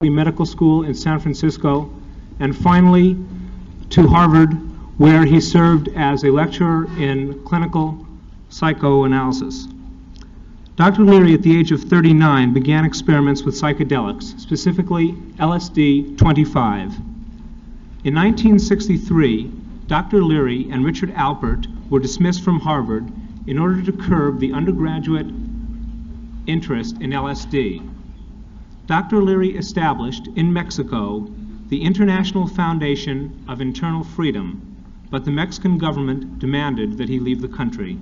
Medical School in San Francisco, and finally to Harvard, where he served as a lecturer in clinical psychoanalysis. Dr. Leary, at the age of 39, began experiments with psychedelics, specifically LSD-25. In 1963, Dr. Leary and Richard Alpert were dismissed from Harvard in order to curb the undergraduate interest in LSD. Dr. Leary established in Mexico the International Foundation of Internal Freedom, but the Mexican government demanded that he leave the country.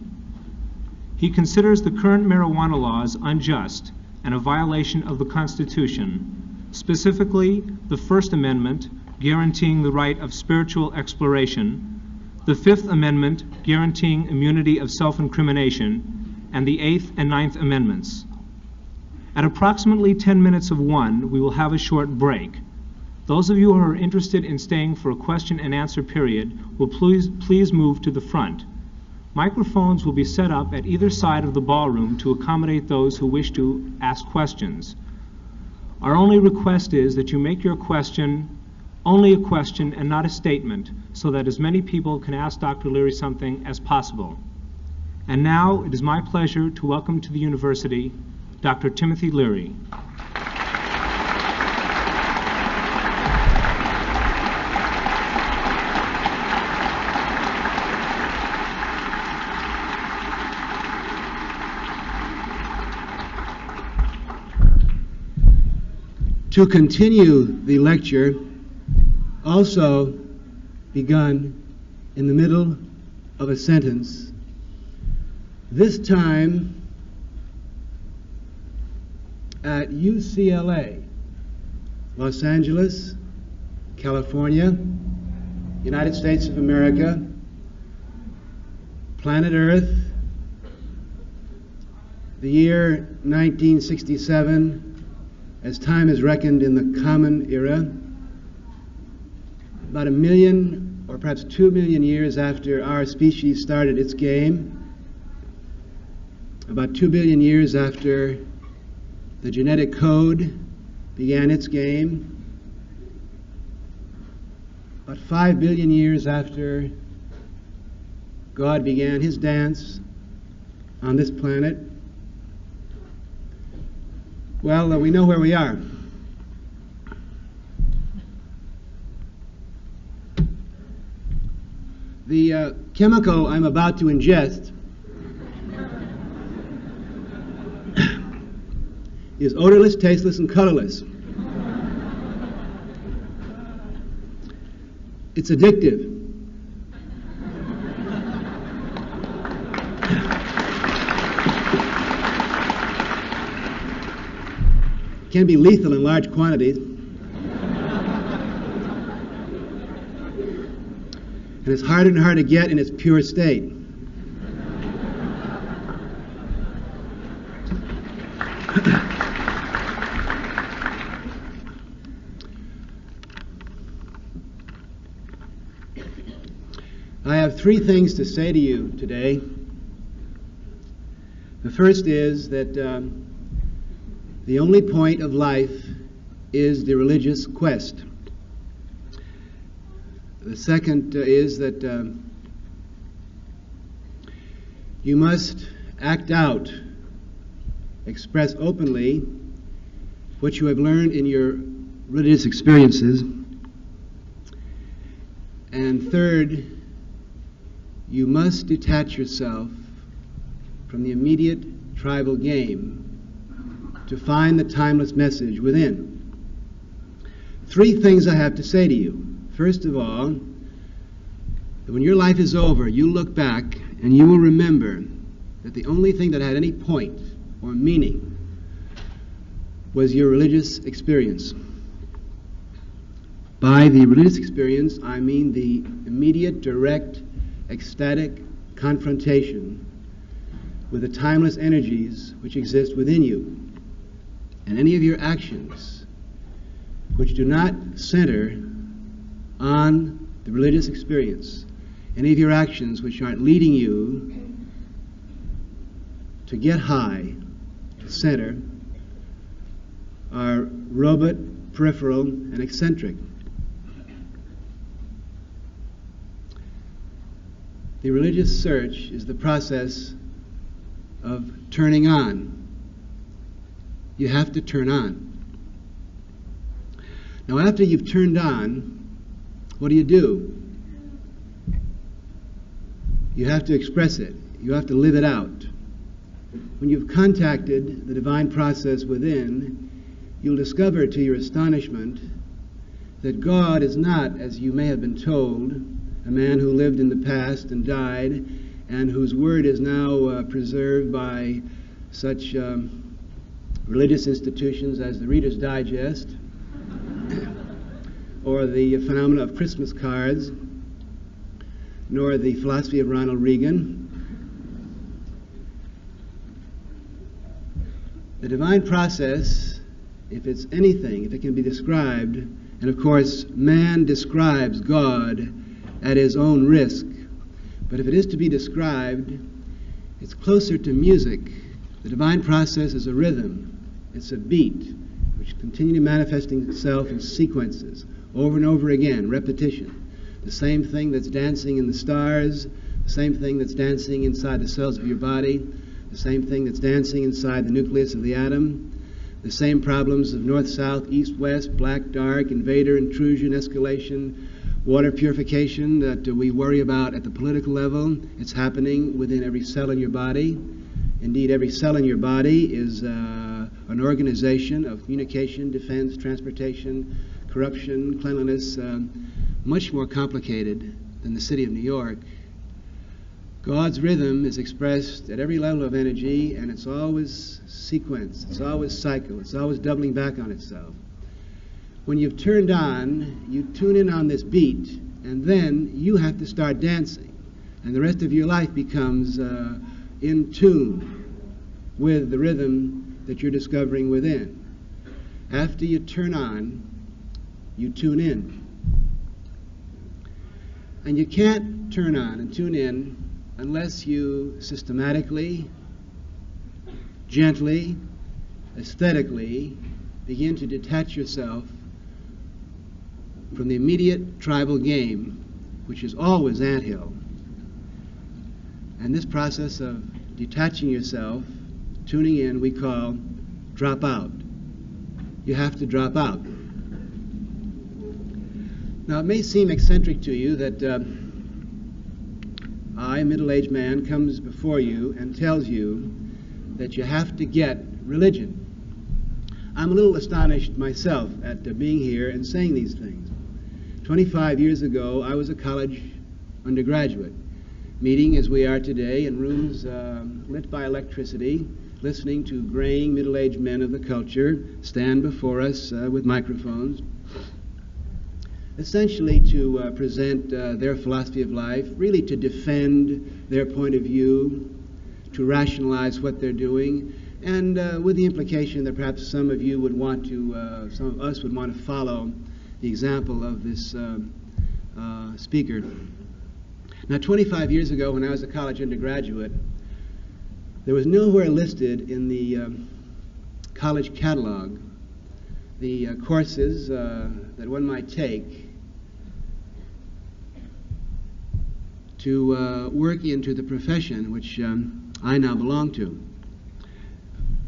He considers the current marijuana laws unjust and a violation of the Constitution, specifically the First Amendment guaranteeing the right of spiritual exploration, the Fifth Amendment guaranteeing immunity of self-incrimination, and the Eighth and Ninth Amendments. At approximately 10 minutes of 1, we will have a short break. Those of you who are interested in staying for a question and answer period will please move to the front. Microphones will be set up at either side of the ballroom to accommodate those who wish to ask questions. Our only request is that you make your question only a question and not a statement, so that as many people can ask Dr. Leary something as possible. And now it is my pleasure to welcome to the university Dr. Timothy Leary. To continue the lecture, also begun in the middle of a sentence, this time at UCLA, Los Angeles, California, United States of America, planet Earth, the year 1967, as time is reckoned in the Common Era, about 1 million or perhaps 2 million years after our species started its game, about 2 billion years after the genetic code began its game, about 5 billion years after God began his dance on this planet. Well, we know where we are. The chemical I'm about to ingest is odorless, tasteless, and colorless. It's addictive. It can be lethal in large quantities. And it's harder and harder to get in its pure state. I have 3 things to say to you today. The first is that the only point of life is the religious quest. The second is that you must act out, express openly what you have learned in your religious experiences. And third, you must detach yourself from the immediate tribal game to find the timeless message within. 3 things I have to say to you. First of all, that when your life is over, you look back and you will remember that the only thing that had any point or meaning was your religious experience. By the religious experience, I mean the immediate, direct, ecstatic confrontation with the timeless energies which exist within you. And any of your actions which do not center on the religious experience, any of your actions which aren't leading you to get high, to center, are robot peripheral, and eccentric. The religious search is the process of turning on. You have to turn on. Now, after you've turned on, what do? You have to express it. You have to live it out. When you've contacted the divine process within, you'll discover to your astonishment that God is not, as you may have been told, a man who lived in the past and died, and whose word is now preserved by such religious institutions as the Reader's Digest, or the phenomena of Christmas cards, nor the philosophy of Ronald Reagan. The divine process, if it's anything, if it can be described, and of course man describes God at his own risk, but if it is to be described, it's closer to music. The divine process is a rhythm. It's a beat, which continually manifesting itself in sequences, over and over again, repetition. The same thing that's dancing in the stars, the same thing that's dancing inside the cells of your body, the same thing that's dancing inside the nucleus of the atom, the same problems of north, south, east, west, black, dark, invader, intrusion, escalation, water purification that we worry about at the political level. It's happening within every cell in your body. Indeed, every cell in your body is an organization of communication, defense, transportation, corruption, cleanliness, much more complicated than the city of New York. God's rhythm is expressed at every level of energy, and it's always sequenced, it's always cycle, it's always doubling back on itself. When you've turned on, you tune in on this beat, and then you have to start dancing, and the rest of your life becomes in tune with the rhythm that you're discovering within. After you turn on, you tune in. And you can't turn on and tune in unless you systematically, gently, aesthetically begin to detach yourself from the immediate tribal game, which is always anthill. And this process of detaching yourself, tuning in, we call drop out. You have to drop out. Now, it may seem eccentric to you that I, a middle-aged man, comes before you and tells you that you have to get religion. I'm a little astonished myself at being here and saying these things. 25 years ago, I was a college undergraduate, meeting as we are today in rooms lit by electricity, listening to graying middle-aged men of the culture stand before us with microphones, essentially to present their philosophy of life, really to defend their point of view, to rationalize what they're doing, and with the implication that perhaps some of you would want to, some of us would want to follow the example of this speaker. Now, 25 years ago, when I was a college undergraduate, there was nowhere listed in the college catalog the courses that one might take to work into the profession which I now belong to.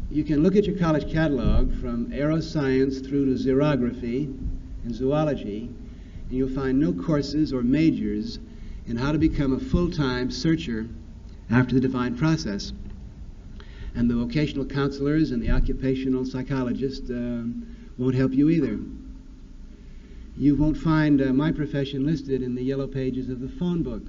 You can look at your college catalog from aeroscience through to xerography and zoology, and you'll find no courses or majors in how to become a full-time searcher after the divine process. And the vocational counselors and the occupational psychologists won't help you either. You won't find my profession listed in the yellow pages of the phone book.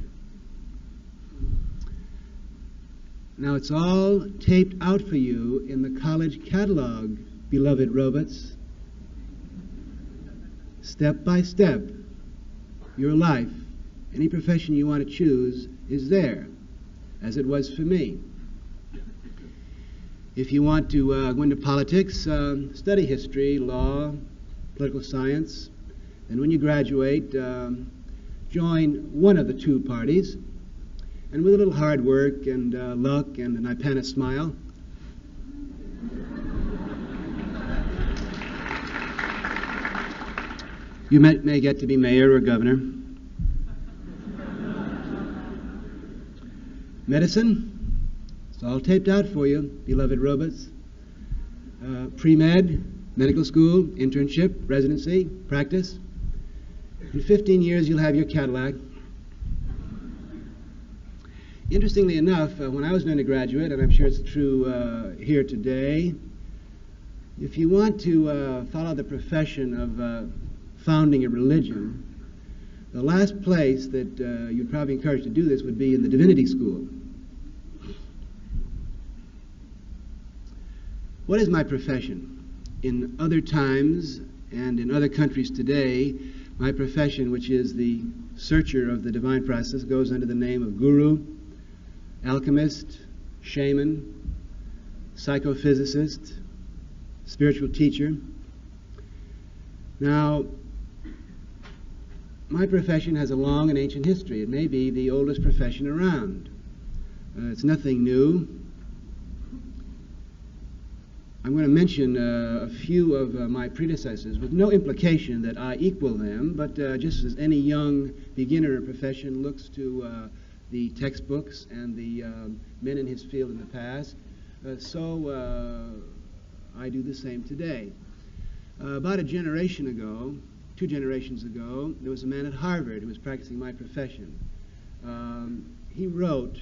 Now, it's all taped out for you in the college catalog, beloved robots. Step by step, your life, any profession you want to choose is there, as it was for me. If you want to go into politics, study history, law, political science, and when you graduate, join one of the two parties, and with a little hard work and luck and an Ipana smile, You may get to be mayor or governor. Medicine, it's all taped out for you, beloved robots. Pre-med, medical school, internship, residency, practice. In 15 years, you'll have your Cadillac. Interestingly enough, when I was an undergraduate, and I'm sure it's true here today, if you want to follow the profession of founding a religion, the last place that you'd probably encourage to do this would be in the divinity school. What is my profession? In other times and in other countries today, my profession, which is the searcher of the divine process, goes under the name of guru, alchemist, shaman, psychophysicist, spiritual teacher. Now, my profession has a long and ancient history. It may be the oldest profession around. It's nothing new. I'm going to mention a few of my predecessors with no implication that I equal them, but just as any young beginner in a profession looks to the textbooks and the men in his field in the past, so I do the same today. About a generation ago, 2 generations ago, there was a man at Harvard who was practicing my profession. He wrote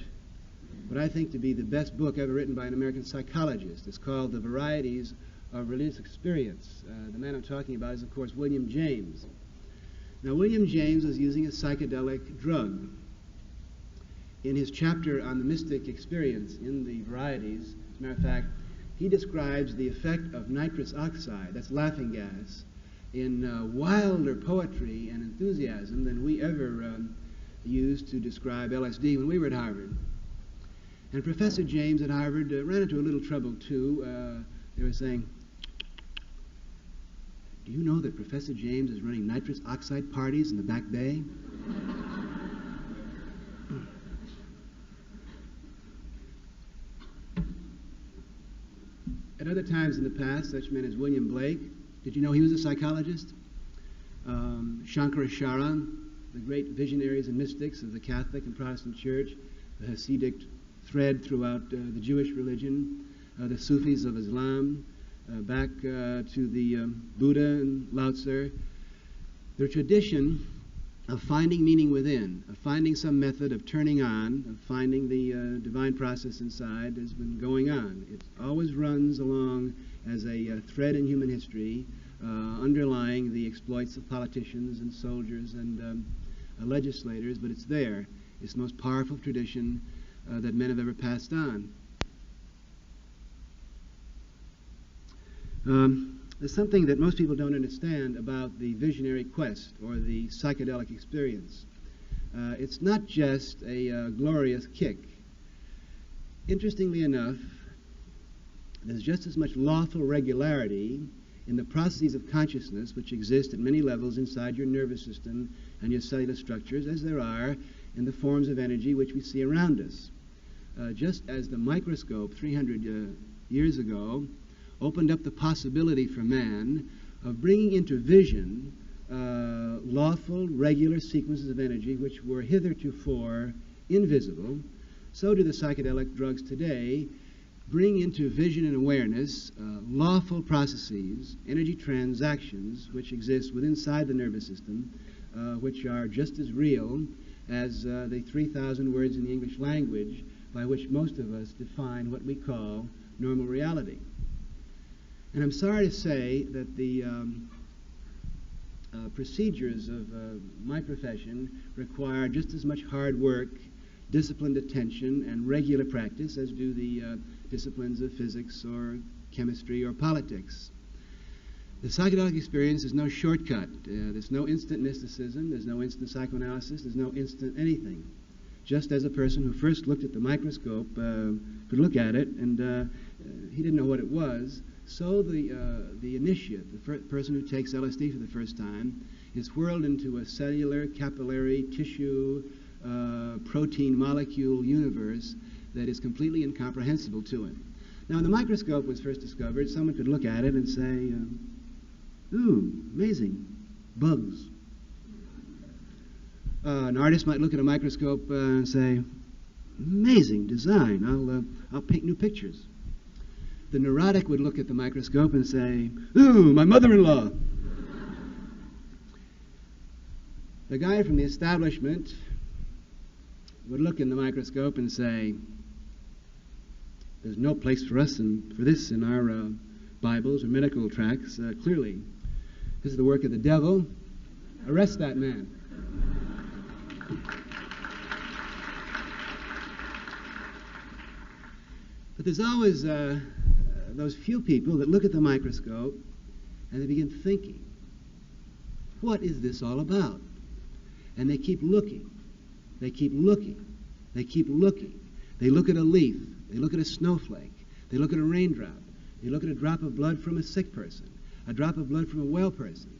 what I think to be the best book ever written by an American psychologist. It's called The Varieties of Religious Experience. The man I'm talking about is, of course, William James. Now, William James was using a psychedelic drug. In his chapter on the mystic experience in The Varieties, as a matter of fact, he describes the effect of nitrous oxide, that's laughing gas, in wilder poetry and enthusiasm than we ever used to describe LSD when we were at Harvard. And Professor James at Harvard ran into a little trouble, too. They were saying, do you know that Professor James is running nitrous oxide parties in the Back Bay? At other times in the past, such men as William Blake, did you know he was a psychologist? Shankaracharya, the great visionaries and mystics of the Catholic and Protestant Church, the Hasidic thread throughout the Jewish religion, the Sufis of Islam, back to the Buddha and Lao Tzu. Their tradition of finding meaning within, of finding some method of turning on, of finding the divine process inside has been going on. It always runs along as a thread in human history, underlying the exploits of politicians and soldiers and legislators, but it's there. It's the most powerful tradition that men have ever passed on. There's something that most people don't understand about the visionary quest or the psychedelic experience. It's not just a glorious kick. Interestingly enough, there's just as much lawful regularity in the processes of consciousness which exist at many levels inside your nervous system and your cellular structures as there are in the forms of energy which we see around us. Just as the microscope 300 years ago opened up the possibility for man of bringing into vision lawful, regular sequences of energy which were hitherto invisible, so do the psychedelic drugs today bring into vision and awareness lawful processes, energy transactions which exist within inside the nervous system, which are just as real as the 3,000 words in the English language by which most of us define what we call normal reality. And I'm sorry to say that the procedures of my profession require just as much hard work, disciplined attention, and regular practice as do the disciplines of physics or chemistry or politics. The psychedelic experience is no shortcut. There's no instant mysticism, there's no instant psychoanalysis, there's no instant anything. Just as a person who first looked at the microscope could look at it and he didn't know what it was, so the initiate, the person who takes LSD for the first time, is whirled into a cellular, capillary, tissue, protein molecule universe that is completely incomprehensible to him. Now, when the microscope was first discovered, someone could look at it and say, ooh, amazing. bugs. An artist might look at a microscope and say, amazing design, I'll paint new pictures. The neurotic would look at the microscope and say, ooh, my mother-in-law. The guy from the establishment would look in the microscope and say, there's no place for us for this in our Bibles or medical tracts. Clearly, this is the work of the devil. Arrest that man. But there's always those few people that look at the microscope and they begin thinking, what is this all about? And they keep looking. They keep looking. They keep looking. They look at a leaf. They look at a snowflake. They look at a raindrop. They look at a drop of blood from a sick person, a drop of blood from a well person.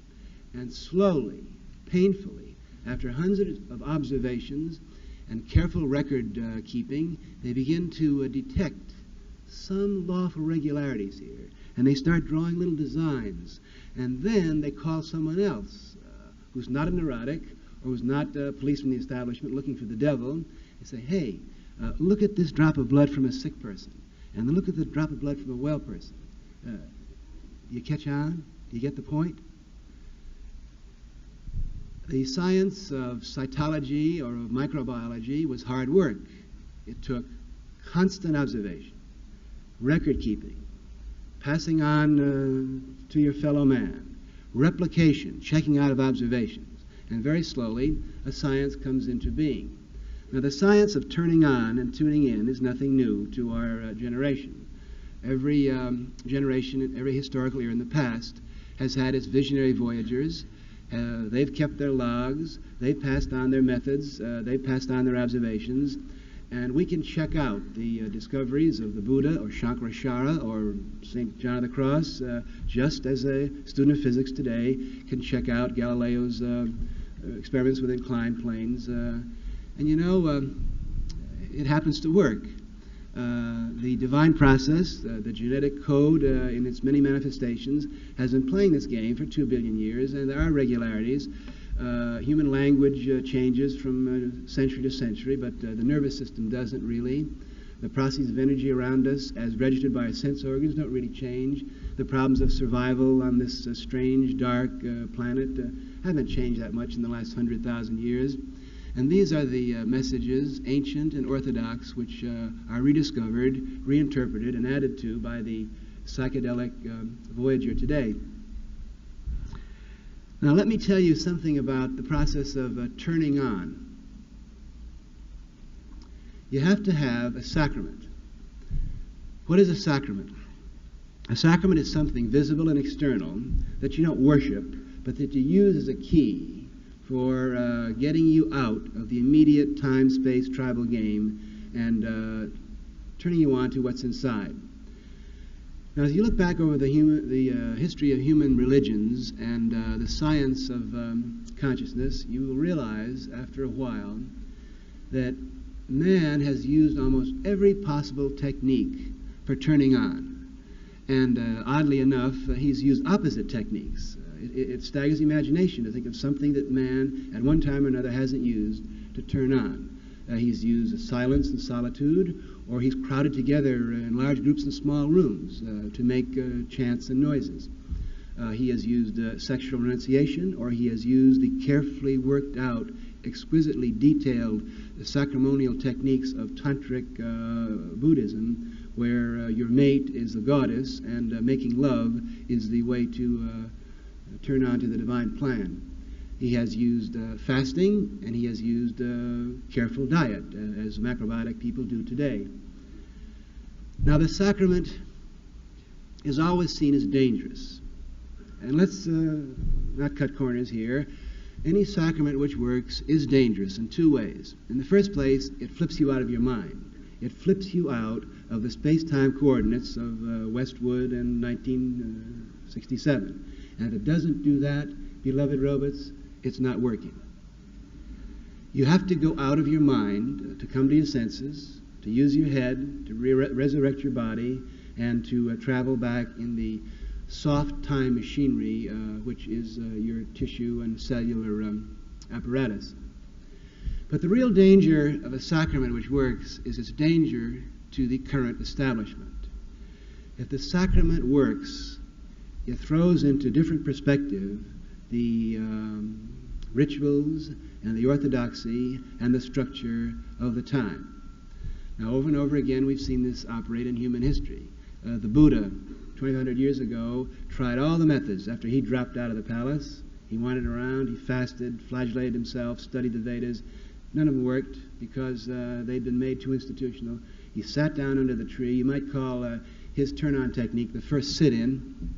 And slowly, painfully, after hundreds of observations and careful record keeping, they begin to detect some lawful regularities here. And they start drawing little designs. And then they call someone else who's not a neurotic or who's not police from the establishment looking for the devil, and say, hey, look at this drop of blood from a sick person, and then look at the drop of blood from a well person. Do you catch on? Do you get the point? The science of cytology or of microbiology was hard work. It took constant observation, record keeping, passing on to your fellow man, replication, checking out of observations, and very slowly a science comes into being. Now, the science of turning on and tuning in is nothing new to our generation. Every generation, every historical era in the past has had its visionary voyagers. They've kept their logs, they've passed on their methods, they've passed on their observations, and we can check out the discoveries of the Buddha or Shankaracharya or St. John of the Cross, just as a student of physics today can check out Galileo's experiments with inclined planes. And you know, it happens to work. The divine process, the genetic code in its many manifestations, has been playing this game for 2 billion years, and there are regularities. Human language changes from century to century, but the nervous system doesn't really. The processes of energy around us, as registered by our sense organs, don't really change. The problems of survival on this strange, dark planet haven't changed that much in the last 100,000 years. And these are the messages, ancient and orthodox, which are rediscovered, reinterpreted, and added to by the psychedelic voyager today. Now let me tell you something about the process of turning on. You have to have a sacrament. What is a sacrament? A sacrament is something visible and external that you don't worship, but that you use as a key for getting you out of the immediate time-space tribal game and turning you on to what's inside. Now, as you look back over the history of human religions and the science of consciousness, you will realize after a while that man has used almost every possible technique for turning on. And oddly enough, he's used opposite techniques. It staggers the imagination to think of something that man at one time or another hasn't used to turn on. He's used silence and solitude, or he's crowded together in large groups in small rooms to make chants and noises. He has used sexual renunciation, or he has used the carefully worked out, exquisitely detailed sacramental techniques of tantric Buddhism, where your mate is the goddess and making love is the way to turn on to the divine plan. He has used fasting, and he has used careful diet, as macrobiotic people do today. Now, the sacrament is always seen as dangerous. And let's not cut corners here. Any sacrament which works is dangerous in two ways. In the first place, it flips you out of your mind. It flips you out of the space-time coordinates of Westwood and 1967. And if it doesn't do that, beloved robots, it's not working. You have to go out of your mind to come to your senses, to use your head, to resurrect your body, and to travel back in the soft time machinery, which is your tissue and cellular apparatus. But the real danger of a sacrament which works is its danger to the current establishment. If the sacrament works, it throws into different perspective the rituals and the orthodoxy and the structure of the time. Now, over and over again, we've seen this operate in human history. The Buddha, 2,500 years ago, tried all the methods. After he dropped out of the palace, he wandered around, he fasted, flagellated himself, studied the Vedas. None of them worked because they'd been made too institutional. He sat down under the tree. You might call his turn-on technique the first sit-in.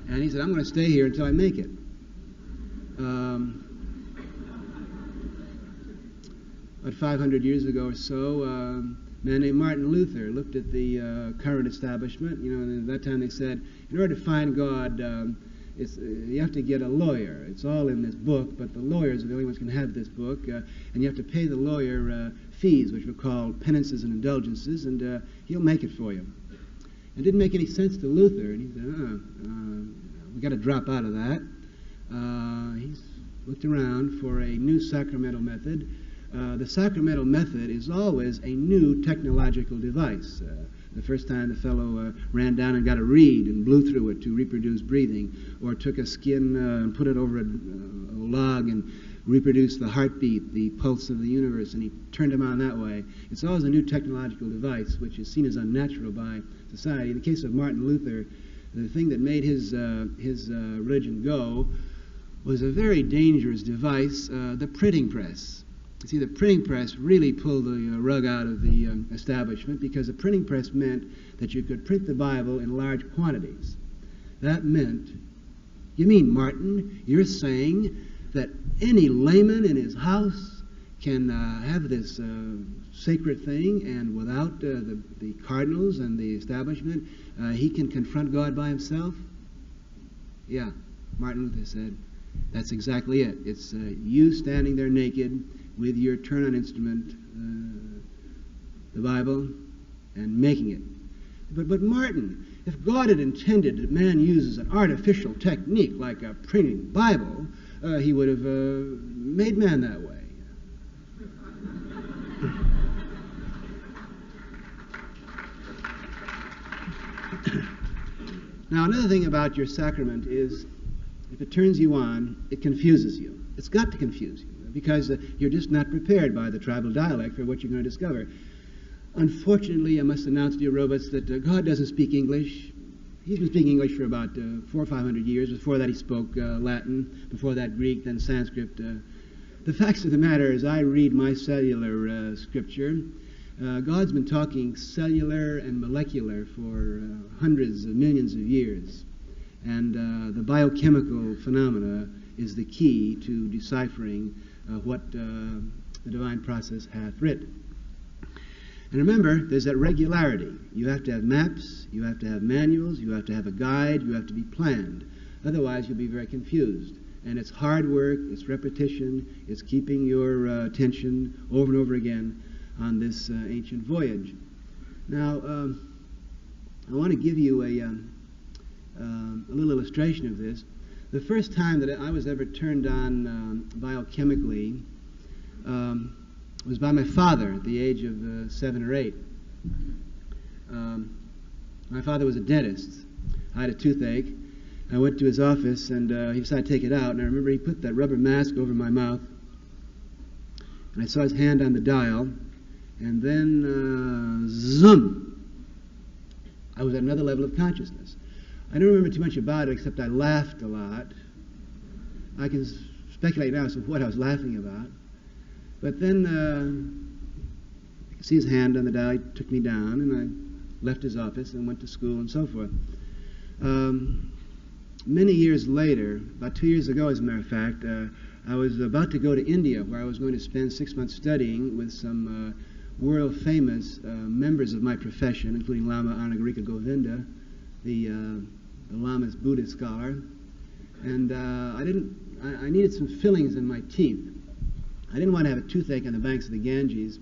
And he said, I'm going to stay here until I make it. About 500 years ago or so, a man named Martin Luther looked at the current establishment. And at that time they said, in order to find God, you have to get a lawyer. It's all in this book, but the lawyers are the only ones who can have this book. And you have to pay the lawyer fees, which were called penances and indulgences, and he'll make it for you. It didn't make any sense to Luther, and he said, we got to drop out of that. He's looked around for a new sacramental method. The sacramental method is always a new technological device. The first time the fellow ran down and got a reed and blew through it to reproduce breathing, or took a skin and put it over a log and reproduced the heartbeat, the pulse of the universe, and he turned him on that way. It's always a new technological device which is seen as unnatural by society. In the case of Martin Luther, the thing that made his religion go was a very dangerous device, the printing press. You see, the printing press really pulled the rug out of the establishment, because the printing press meant that you could print the Bible in large quantities. That meant, you mean, Martin, you're saying that any layman in his house can have this sacred thing, and without the cardinals and the establishment, he can confront God by himself? Yeah, Martin Luther said, that's exactly it. It's you standing there naked with your turn-on instrument, the Bible, and making it. But Martin, if God had intended that man uses an artificial technique like a printing Bible, he would have made man that way. Now, another thing about your sacrament is, if it turns you on, it confuses you. It's got to confuse you, because you're just not prepared by the tribal dialect for what you're going to discover. Unfortunately, I must announce to you, robots, that God doesn't speak English. He's been speaking English for about 400 or 500 years. Before that, he spoke Latin. Before that, Greek, then Sanskrit. The facts of the matter, as I read my cellular scripture, God's been talking cellular and molecular for hundreds of millions of years. And the biochemical phenomena is the key to deciphering what the divine process hath writ. And remember, there's that regularity. You have to have maps, you have to have manuals, you have to have a guide, you have to be planned. Otherwise, you'll be very confused. And it's hard work, it's repetition, it's keeping your attention over and over again on this ancient voyage. Now, I want to give you a little illustration of this. The first time that I was ever turned on biochemically was by my father at the age of 7 or 8. My father was a dentist. I had a toothache. I went to his office, and he decided to take it out. And I remember he put that rubber mask over my mouth, and I saw his hand on the dial, and then zoom! I was at another level of consciousness. I don't remember too much about it, except I laughed a lot. I can speculate now as to what I was laughing about. But then I could see his hand on the dial. He took me down, and I left his office and went to school and so forth. Many years later, about 2 years ago, as a matter of fact, I was about to go to India, where I was going to spend 6 months studying with some world-famous members of my profession, including Lama Anagarika Govinda, the Lama's Buddhist scholar. And I needed some fillings in my teeth. I didn't want to have a toothache on the banks of the Ganges.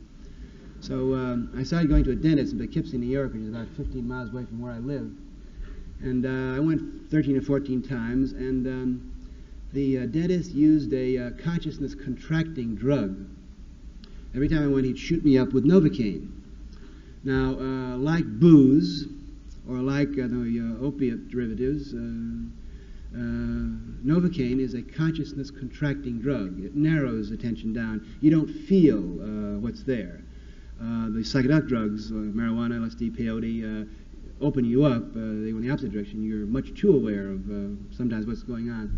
So I started going to a dentist in Poughkeepsie, New York, which is about 15 miles away from where I live. And I went 13 or 14 times, and the dentist used a consciousness-contracting drug. Every time I went, he'd shoot me up with Novocaine. Now, like booze, or like the opiate derivatives, Novocaine is a consciousness-contracting drug. It narrows attention down. You don't feel what's there. The psychedelic drugs, marijuana, LSD, peyote, open you up. They go in the opposite direction. You're much too aware of sometimes what's going on.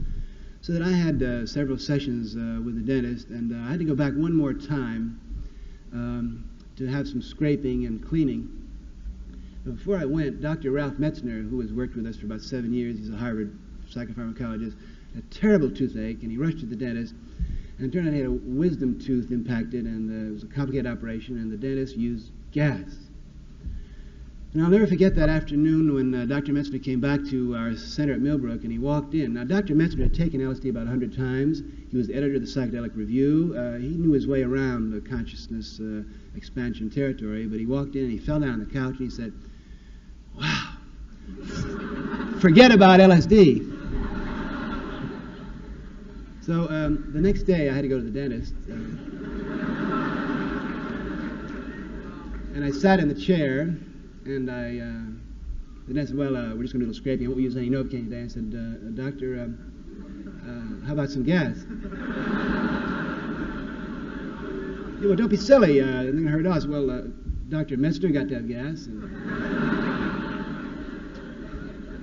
So that I had several sessions with the dentist, and I had to go back one more time to have some scraping and cleaning. But before I went, Dr. Ralph Metzner, who has worked with us for about 7 years, he's a Harvard psychopharmacologist, had a terrible toothache, and he rushed to the dentist, and it turned out he had a wisdom tooth impacted, and it was a complicated operation, and the dentist used gas. And I'll never forget that afternoon when Dr. Metzner came back to our center at Millbrook, and he walked in. Now, Dr. Metzner had taken LSD about 100 times. He was the editor of the Psychedelic Review. He knew his way around the consciousness expansion territory, but he walked in and he fell down on the couch and he said, "Wow, forget about LSD." So the next day I had to go to the dentist. And I sat in the chair, and the dentist said, "Well, we're just going to do a little scraping. I won't use any Novocaine today." I said, "Doctor, how about some gas?" "Yeah, well, don't be silly. They're going to hurt us." "Well, Dr. Metzner got to have gas."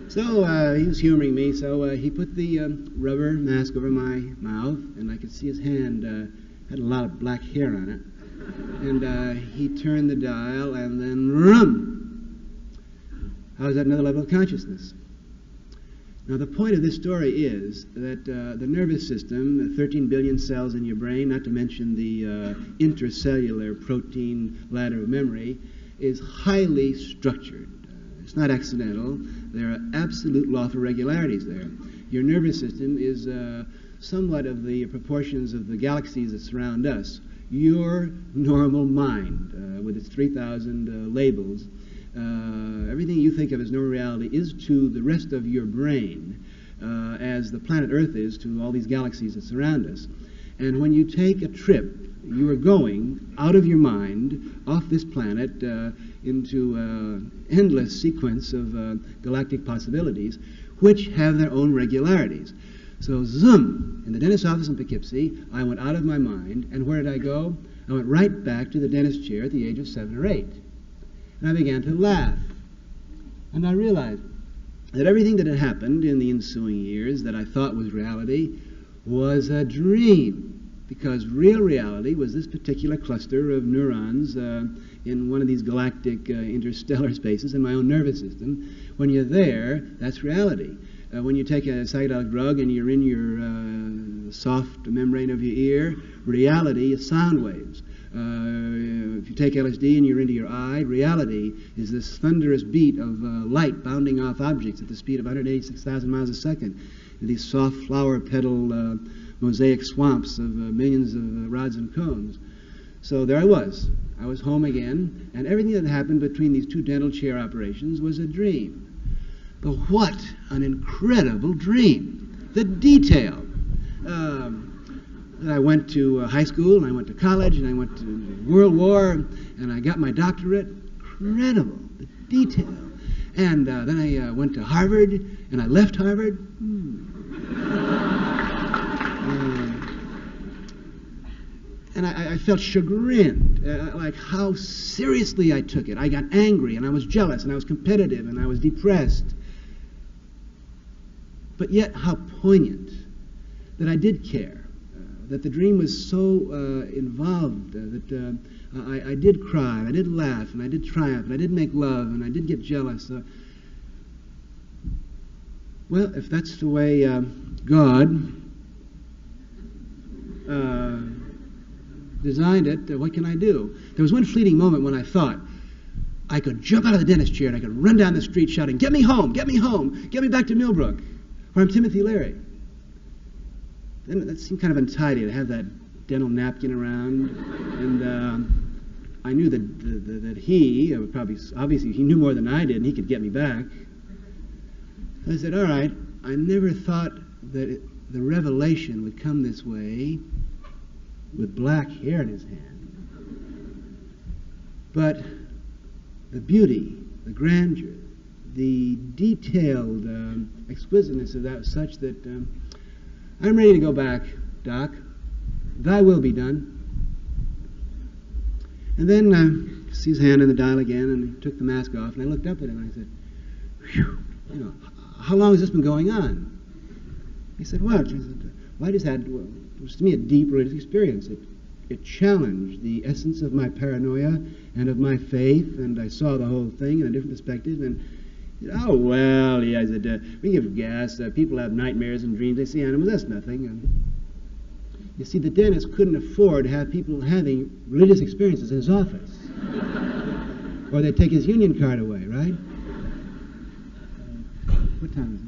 So he was humoring me, so he put the rubber mask over my mouth, and I could see his hand had a lot of black hair on it. And he turned the dial, and then rum! I was at another level of consciousness. Now, the point of this story is that the nervous system, the 13 billion cells in your brain, not to mention the intracellular protein ladder of memory, is highly structured. It's not accidental. There are absolute lawful regularities there. Your nervous system is somewhat of the proportions of the galaxies that surround us. Your normal mind, with its 3,000 labels, everything you think of as normal reality is to the rest of your brain as the planet Earth is to all these galaxies that surround us. And when you take a trip, you are going out of your mind, off this planet, into endless sequence of galactic possibilities, which have their own regularities. So, zoom, in the dentist's office in Poughkeepsie, I went out of my mind, and where did I go? I went right back to the dentist's chair at the age of 7 or 8. And I began to laugh. And I realized that everything that had happened in the ensuing years that I thought was reality was a dream. Because real reality was this particular cluster of neurons in one of these galactic interstellar spaces in my own nervous system. When you're there, that's reality. When you take a psychedelic drug and you're in your soft membrane of your ear, reality is sound waves. If you take LSD and you're into your eye, reality is this thunderous beat of light bounding off objects at the speed of 186,000 miles a second. And these soft flower petal mosaic swamps of millions of rods and cones. So there I was. I was home again, and everything that happened between these 2 dental chair operations was a dream. But what an incredible dream. The detail. I went to high school, and I went to college, and I went to World War, and I got my doctorate. Incredible. The detail. And then I went to Harvard, and I left Harvard. And I felt chagrined, like how seriously I took it. I got angry, and I was jealous, and I was competitive, and I was depressed. But yet, how poignant that I did care, that the dream was so involved, that I did cry, and I did laugh, and I did triumph, and I did make love, and I did get jealous. Well, if that's the way God designed it, what can I do? There was one fleeting moment when I thought I could jump out of the dentist chair and I could run down the street shouting, "Get me home! Get me home! Get me back to Millbrook, where I'm Timothy Leary." Then that seemed kind of untidy to have that dental napkin around, and I knew that he, probably, obviously, he knew more than I did, and he could get me back. I said, all right, I never thought that the revelation would come this way with black hair in his hand. But the beauty, the grandeur, the detailed exquisiteness of that was such that I'm ready to go back, Doc. Thy will be done. And then see his hand in the dial again, and he took the mask off, and I looked up at him and I said, "Whew, you know, how long has this been going on?" He said, "What?" I said, "Well, I just had, well, it was to me a deep religious experience. It challenged the essence of my paranoia and of my faith, and I saw the whole thing in a different perspective." And he said, "Oh, well," I said, "we give gas. People have nightmares and dreams. They see animals. That's nothing." And you see, the dentist couldn't afford to have people having religious experiences in his office. Or they'd take his union card away, right? What time is it?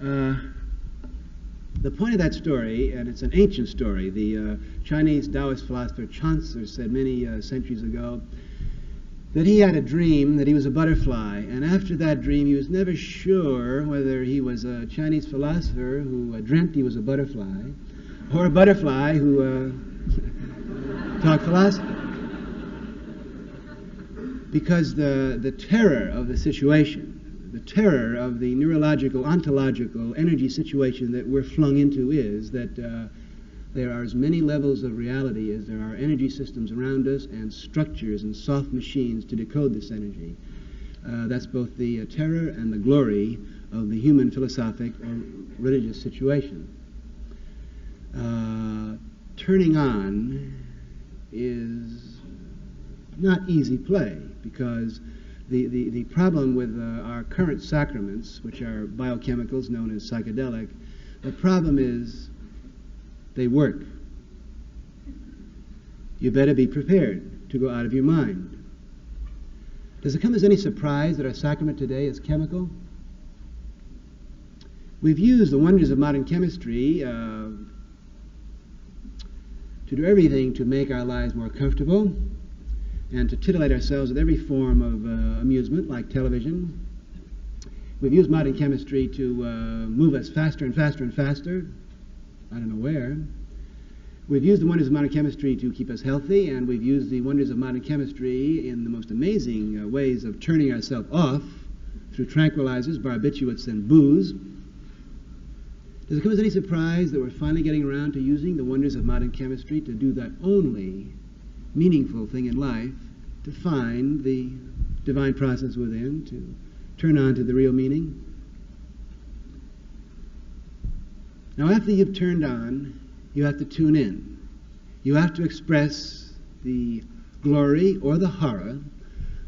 Yeah. The point of that story, and it's an ancient story, the Chinese Taoist philosopher Chaucer said many centuries ago that he had a dream that he was a butterfly, and after that dream he was never sure whether he was a Chinese philosopher who dreamt he was a butterfly, or a butterfly who talked philosophy. Because the terror of the situation, the terror of the neurological, ontological, energy situation that we're flung into is that there are as many levels of reality as there are energy systems around us and structures and soft machines to decode this energy. That's both the terror and the glory of the human philosophic or religious situation. Turning on is not easy play, because the problem with our current sacraments, which are biochemicals known as psychedelic, the problem is they work. You better be prepared to go out of your mind. Does it come as any surprise that our sacrament today is chemical? We've used the wonders of modern chemistry to do everything to make our lives more comfortable and to titillate ourselves with every form of amusement, like television. We've used modern chemistry to move us faster and faster and faster. I don't know where. We've used the wonders of modern chemistry to keep us healthy, and we've used the wonders of modern chemistry in the most amazing ways of turning ourselves off through tranquilizers, barbiturates, and booze. Does it come as any surprise that we're finally getting around to using the wonders of modern chemistry to do that only meaningful thing in life, to find the divine process within, to turn on to the real meaning? Now, after you've turned on, you have to tune in. You have to express the glory or the horror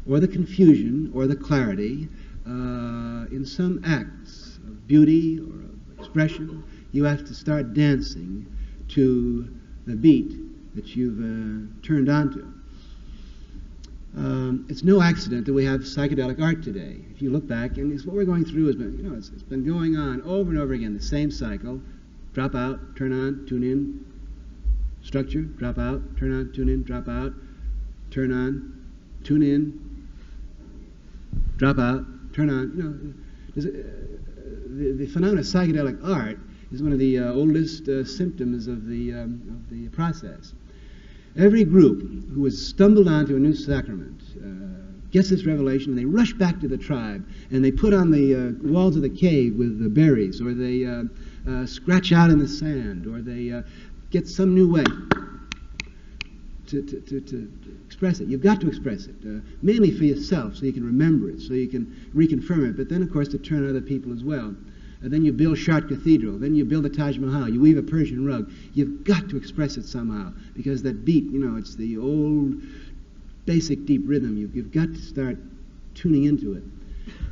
or the confusion or the clarity in some acts of beauty or of expression. You have to start dancing to the beat that you've turned onto. It's no accident that we have psychedelic art today. If you look back, and it's what we're going through has been, it's been going on over and over again, the same cycle. Drop out, turn on, tune in, structure, drop out, turn on, tune in, drop out, turn on, tune in, drop out, turn on. The phenomenon of psychedelic art is one of the oldest symptoms of the process. Every group who has stumbled onto a new sacrament gets this revelation, and they rush back to the tribe, and they put on the walls of the cave with the berries, or they scratch out in the sand, or they get some new way to express it. You've got to express it, mainly for yourself, so you can remember it, so you can reconfirm it, but then, of course, to turn on other people as well. And then you build Chartres Cathedral, then you build the Taj Mahal, you weave a Persian rug. You've got to express it somehow, because that beat, it's the old basic deep rhythm. You've got to start tuning into it.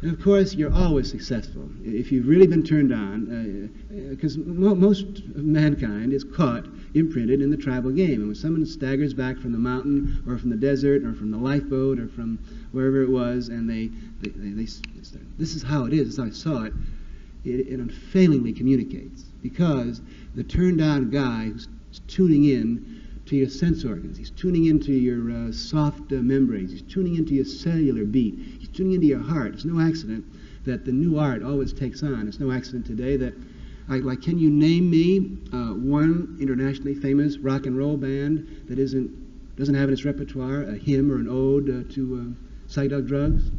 And of course, you're always successful if you've really been turned on, because most of mankind is caught, imprinted in the tribal game. And when someone staggers back from the mountain, or from the desert, or from the lifeboat, or from wherever it was, and they start, this is how it is, this is how I saw it, it unfailingly communicates, because the turned on guy who's tuning in to your sense organs. He's tuning into your soft membranes. He's tuning into your cellular beat. He's tuning into your heart. It's no accident that the new art always takes on. It's no accident today that, like, can you name me one internationally famous rock and roll band that doesn't have in its repertoire a hymn or an ode to psychedelic drugs?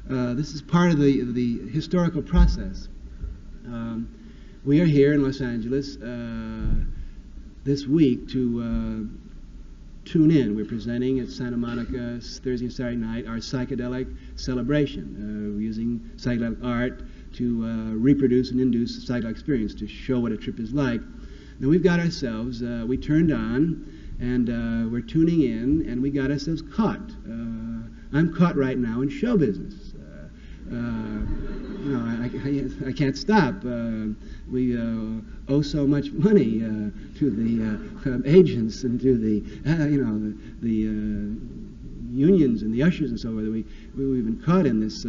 This is part of the historical process. We are here in Los Angeles this week to tune in. We're presenting at Santa Monica Thursday and Saturday night our psychedelic celebration. We're using psychedelic art to reproduce and induce a psychedelic experience, to show what a trip is like. Now we've got ourselves, we turned on, and we're tuning in, and we got ourselves caught. I'm caught right now in show business. You know, I can't stop. We owe so much money to the agents and to the the unions and the ushers and so forth. We've been caught in this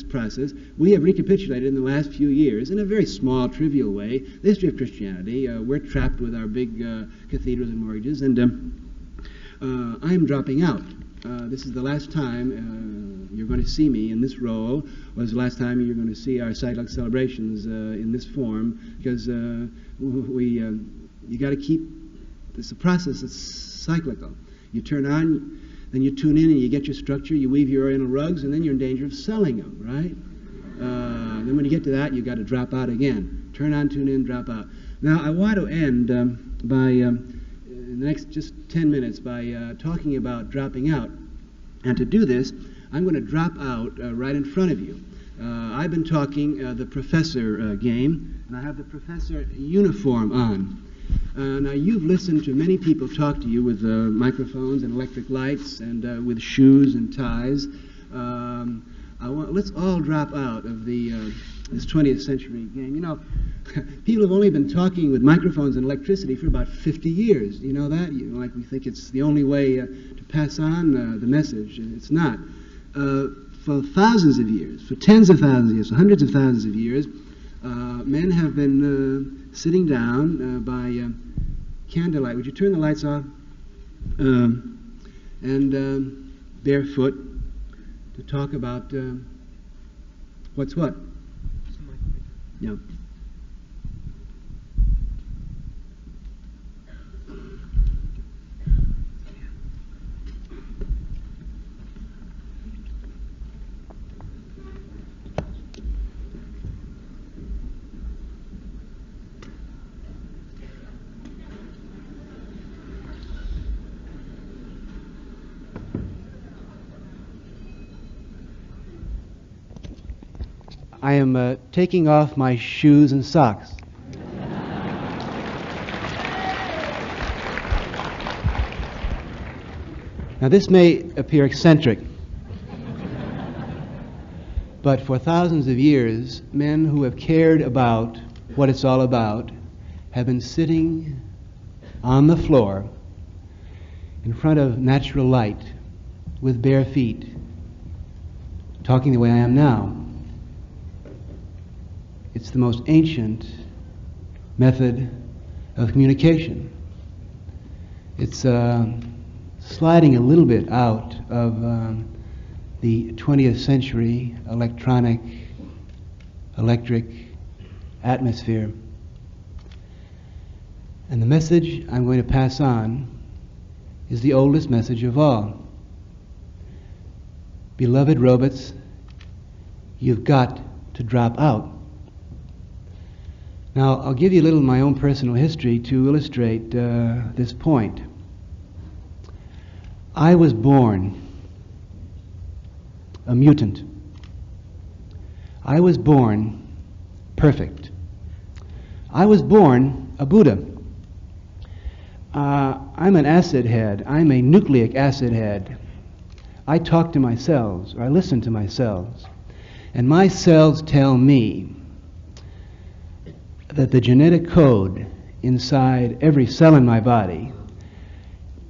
process. We have recapitulated in the last few years, in a very small, trivial way, the history of Christianity. We're trapped with our big cathedrals and mortgages, and I'm dropping out. This is the last time you're going to see me in this role, or it's the last time you're going to see our psychedelic celebrations in this form, because you got to keep, it's a process that's cyclical. You turn on, then you tune in and you get your structure, you weave your oriental rugs, and then you're in danger of selling them, right? Then when you get to that, you've got to drop out again. Turn on, tune in, drop out. Now, I want to end by, in the next just 10 minutes, by talking about dropping out. And to do this, I'm going to drop out right in front of you. I've been talking the professor game, and I have the professor uniform on. Now, you've listened to many people talk to you with microphones and electric lights and with shoes and ties. Let's all drop out of this 20th century game. You know, people have only been talking with microphones and electricity for about 50 years. You know that? Like we think it's the only way to pass on the message. It's not. For thousands of years, for tens of thousands of years, for hundreds of thousands of years, men have been sitting down by candlelight. Would you turn the lights off? And barefoot to talk about what's what? Yeah. I am taking off my shoes and socks. Now this may appear eccentric, but for thousands of years, men who have cared about what it's all about have been sitting on the floor in front of natural light with bare feet, talking the way I am now. It's the most ancient method of communication. It's sliding a little bit out of the 20th century electric atmosphere. And the message I'm going to pass on is the oldest message of all. Beloved robots, you've got to drop out. Now, I'll give you a little of my own personal history to illustrate this point. I was born a mutant. I was born perfect. I was born a Buddha. I'm an acid head. I'm a nucleic acid head. I talk to my cells, or I listen to my cells, and my cells tell me that the genetic code inside every cell in my body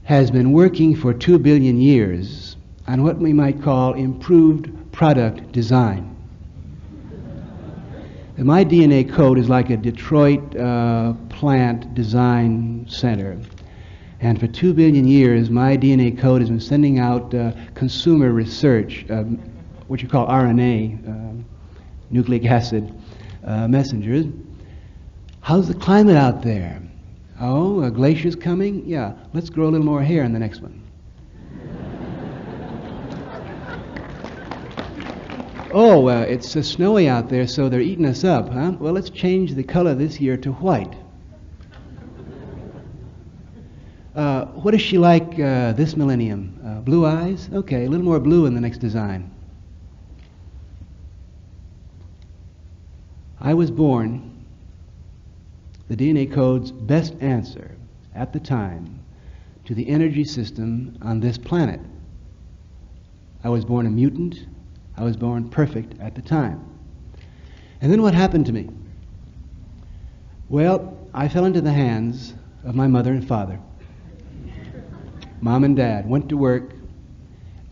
has been working for 2 billion years on what we might call improved product design. My DNA code is like a Detroit plant design center. And for 2 billion years, my DNA code has been sending out consumer research, what you call RNA, nucleic acid messengers. How's the climate out there? Oh, a glacier's coming? Yeah, let's grow a little more hair in the next one. Oh, it's snowy out there, so they're eating us up, huh? Well, let's change the color this year to white. What is she like this millennium? Blue eyes? Okay, a little more blue in the next design. I was born the DNA code's best answer at the time to the energy system on this planet. I was born a mutant. I was born perfect at the time. And then what happened to me? Well, I fell into the hands of my mother and father. Mom and Dad went to work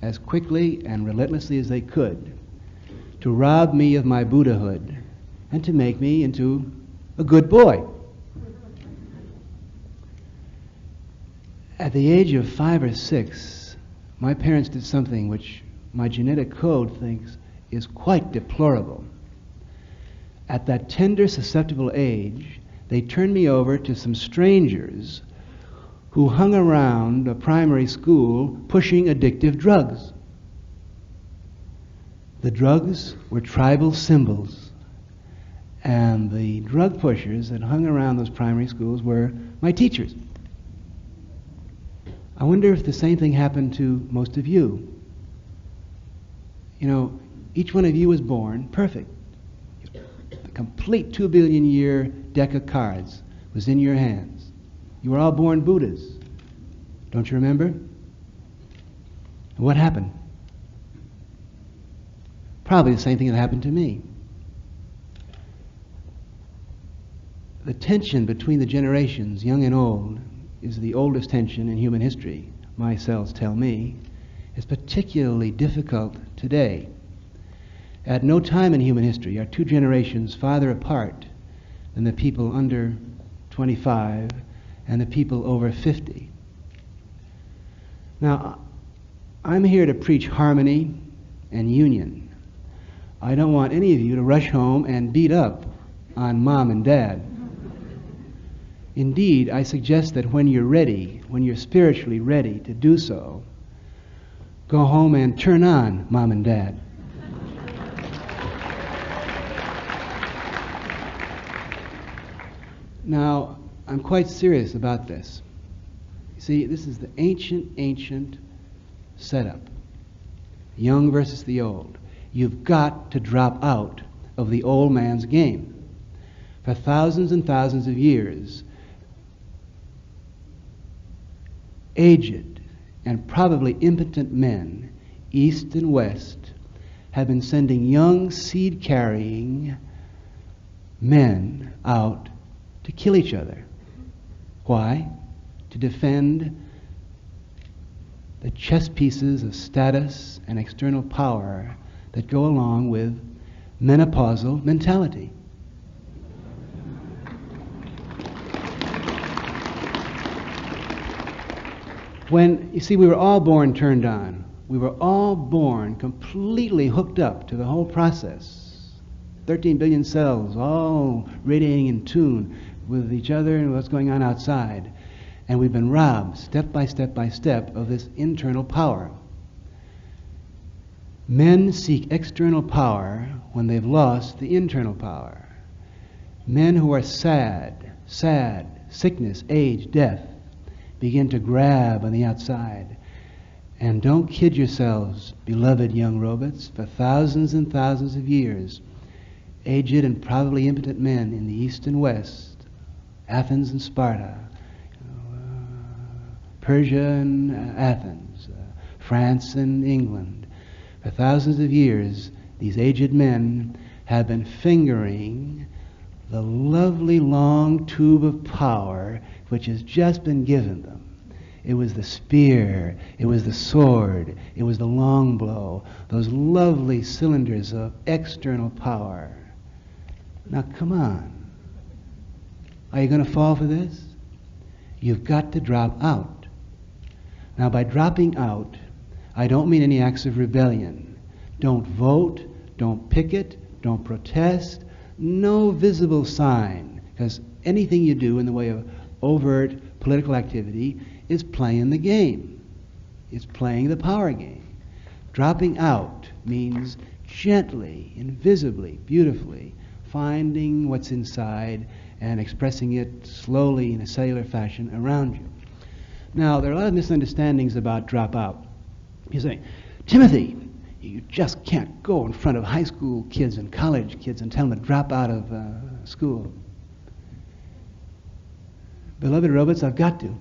as quickly and relentlessly as they could to rob me of my Buddhahood and to make me into a good boy. At the age of 5 or 6, my parents did something which my genetic code thinks is quite deplorable. At that tender, susceptible age, they turned me over to some strangers who hung around a primary school pushing addictive drugs. The drugs were tribal symbols, and the drug pushers that hung around those primary schools were my teachers. I wonder if the same thing happened to most of you. You know, each one of you was born perfect. The complete 2 billion year deck of cards was in your hands. You were all born Buddhas. Don't you remember? And what happened? Probably the same thing that happened to me. The tension between the generations, young and old, is the oldest tension in human history, my cells tell me. Is particularly difficult today. At no time in human history are two generations farther apart than the people under 25 and the people over 50. Now, I'm here to preach harmony and union. I don't want any of you to rush home and beat up on Mom and Dad. Indeed, I suggest that when you're ready, when you're spiritually ready to do so, go home and turn on Mom and Dad. Now, I'm quite serious about this. See, this is the ancient setup. Young versus the old. You've got to drop out of the old man's game. For thousands and thousands of years, aged and probably impotent men, east and west, have been sending young seed-carrying men out to kill each other. Why? To defend the chess pieces of status and external power that go along with menopausal mentality. When, you see, we were all born turned on. We were all born completely hooked up to the whole process. 13 billion cells, all radiating in tune with each other and what's going on outside. And we've been robbed, step by step by step, of this internal power. Men seek external power when they've lost the internal power. Men who are sad, sickness, age, death, begin to grab on the outside. And don't kid yourselves, beloved young robots, for thousands and thousands of years, aged and probably impotent men in the East and West, Athens and Sparta, Persia and Athens, France and England, for thousands of years, these aged men have been fingering the lovely long tube of power which has just been given them. It was the spear, it was the sword, it was the long blow, those lovely cylinders of external power. Now, come on. Are you going to fall for this? You've got to drop out. Now, by dropping out, I don't mean any acts of rebellion. Don't vote, don't picket, don't protest, no visible sign, because anything you do in the way of overt political activity is playing the game. It's playing the power game. Dropping out means gently, invisibly, beautifully finding what's inside and expressing it slowly in a cellular fashion around you. Now, there are a lot of misunderstandings about drop out. You say, Timothy, you just can't go in front of high school kids and college kids and tell them to drop out of school. Beloved robots, I've got to.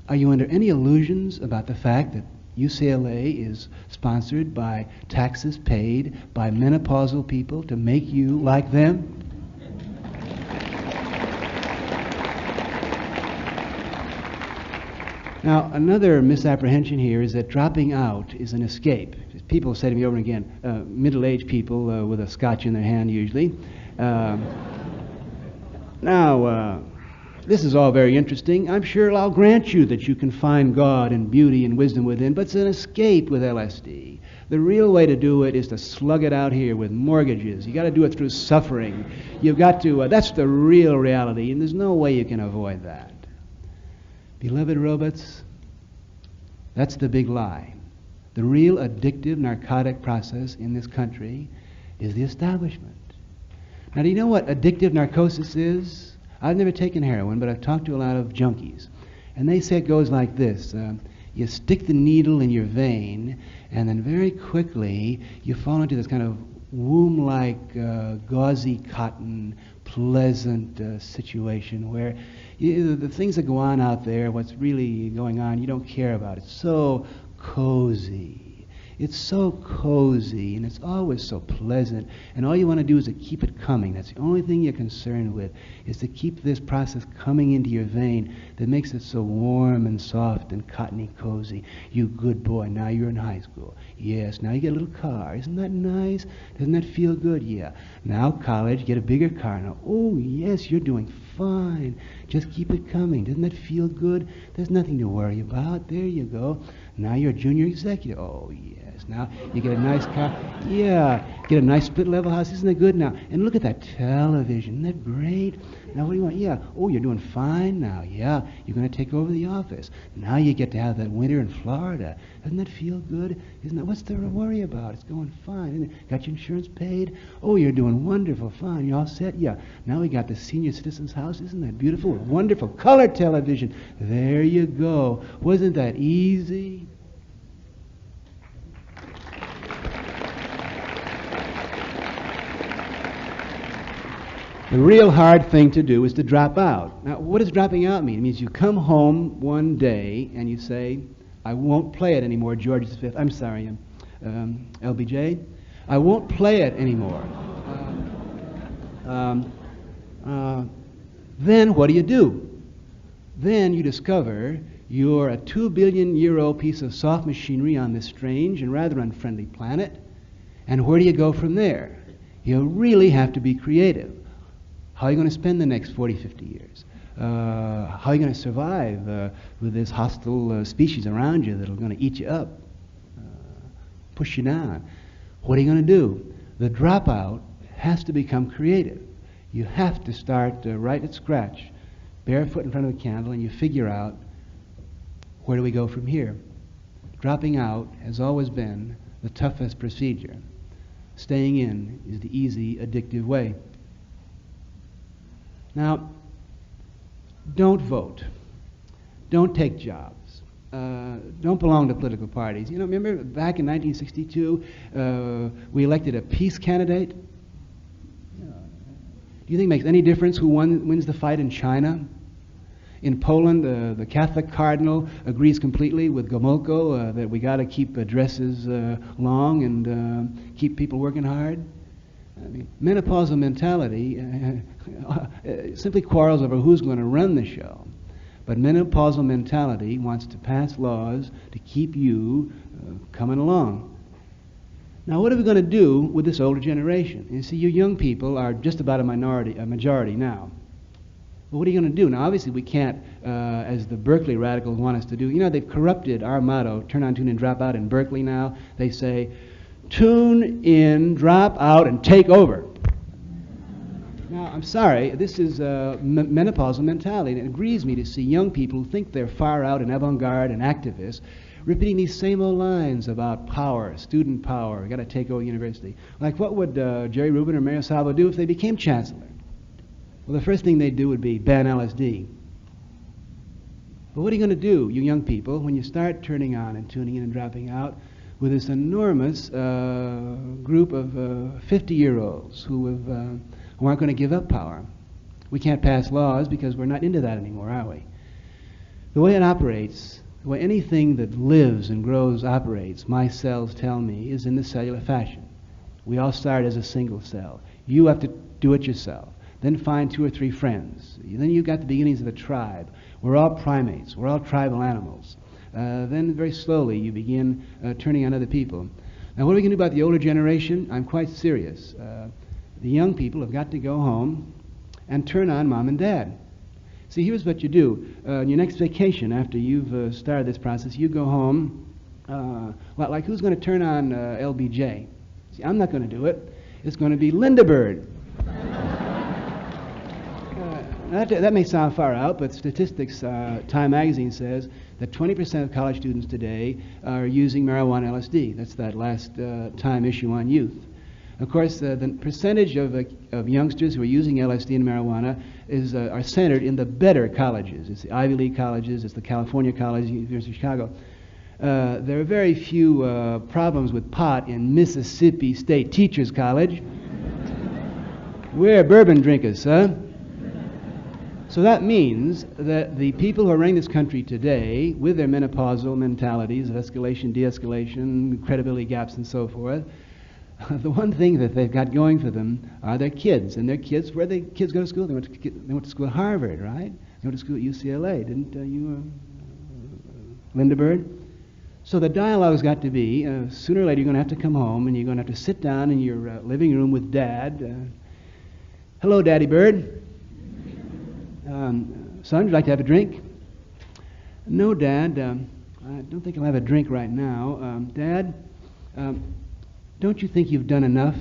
Are you under any illusions about the fact that UCLA is sponsored by taxes paid by menopausal people to make you like them? Now, another misapprehension here is that dropping out is an escape. People say to me over and again, middle-aged people with a scotch in their hand usually. This is all very interesting. I'm sure I'll grant you that you can find God and beauty and wisdom within, but it's an escape with LSD. The real way to do it is to slug it out here with mortgages. You got to do it through suffering. You've got to, that's the real reality, and there's no way you can avoid that. Beloved robots, that's the big lie. The real addictive narcotic process in this country is the establishment. Now, do you know what addictive narcosis is? I've never taken heroin, but I've talked to a lot of junkies. And they say it goes like this. You stick the needle in your vein, and then very quickly you fall into this kind of womb-like, gauzy cotton, pleasant situation where the things that go on out there, what's really going on, you don't care about. It's so cozy. It's so cozy, and it's always so pleasant, and all you want to do is to keep it coming. That's the only thing you're concerned with, is to keep this process coming into your vein that makes it so warm and soft and cottony cozy. You good boy, now you're in high school. Yes, now you get a little car. Isn't that nice? Doesn't that feel good? Yeah. Now college, get a bigger car. Now, oh yes, you're doing fine. Just keep it coming. Doesn't that feel good? There's nothing to worry about. There you go. Now you're a junior executive. Oh yes. Now you get a nice car. Yeah. Get a nice split-level house. Isn't that good now? And look at that television. Isn't that great? Now what do you want? Yeah. Oh, you're doing fine now. Yeah. You're going to take over the office. Now you get to have that winter in Florida. Doesn't that feel good? Isn't that? What's there to worry about? It's going fine. Isn't it? Got your insurance paid? Oh, you're doing wonderful. Fine. You all set? Yeah. Now we got the senior citizens house. Isn't that beautiful? Wonderful color television. There you go. Wasn't that easy? The real hard thing to do is to drop out. Now, what does dropping out mean? It means you come home one day and you say, I won't play it anymore, George V. I'm sorry, LBJ. I won't play it anymore. Then what do? Then you discover you're a 2 billion-year-old piece of soft machinery on this strange and rather unfriendly planet. And where do you go from there? You really have to be creative. How are you going to spend the next 40, 50 years? How are you going to survive with this hostile species around you that are going to eat you up, push you down? What are you going to do? The dropout has to become creative. You have to start right at scratch, barefoot in front of the candle, and you figure out, where do we go from here? Dropping out has always been the toughest procedure. Staying in is the easy, addictive way. Now, don't vote. Don't take jobs. Don't belong to political parties. You know, remember back in 1962, we elected a peace candidate? Do you think it makes any difference who wins the fight in China? In Poland, the Catholic cardinal agrees completely with Gomulka that we got to keep dresses long and keep people working hard. I mean, menopausal mentality simply quarrels over who's going to run the show. But menopausal mentality wants to pass laws to keep you coming along. Now, what are we going to do with this older generation? You see, you young people are just about a majority now. But what are you going to do? Now, obviously, we can't, as the Berkeley radicals want us to do. You know, they've corrupted our motto, turn on, tune in, drop out in Berkeley now. They say, tune in, drop out, and take over. Now, I'm sorry, this is menopausal mentality, and it grieves me to see young people who think they're far out and avant-garde and activists repeating these same old lines about power, student power, got to take over university. Like, what would Jerry Rubin or Mario Salvo do if they became chancellor? Well, the first thing they'd do would be ban LSD. But what are you going to do, you young people, when you start turning on and tuning in and dropping out with this enormous group of 50-year-olds who aren't going to give up power? We can't pass laws because we're not into that anymore, are we? The way it operates, the way anything that lives and grows operates, my cells tell me, is in the cellular fashion. We all start as a single cell. You have to do it yourself. Then find 2 or 3 friends. Then you've got the beginnings of a tribe. We're all primates. We're all tribal animals. Then very slowly you begin turning on other people. Now, what are we going to do about the older generation? I'm quite serious. The young people have got to go home and turn on mom and dad. See, here's what you do. On your next vacation, after you've started this process, you go home. Well, like, who's going to turn on LBJ? See, I'm not going to do it. It's going to be Linda Bird. That may sound far out, but statistics, Time magazine says that 20% of college students today are using marijuana LSD. That's that last Time issue on youth. Of course, the percentage of youngsters who are using LSD and marijuana are centered in the better colleges. It's the Ivy League colleges, it's the California colleges, University of Chicago. There are very few problems with pot in Mississippi State Teachers College. We're bourbon drinkers, huh? So that means that the people who are running this country today, with their menopausal mentalities of escalation, de-escalation, credibility gaps, and so forth, the one thing that they've got going for them are their kids. And their kids, where the kids go to school? They went to school at Harvard, right? They went to school at UCLA, didn't you, Linda Bird? So the dialogue's got to be, sooner or later you're going to have to come home and you're going to have to sit down in your living room with Dad. Hello, Daddy Bird. Son, would you like to have a drink? No, Dad. I don't think I'll have a drink right now. Dad, don't you think you've done enough?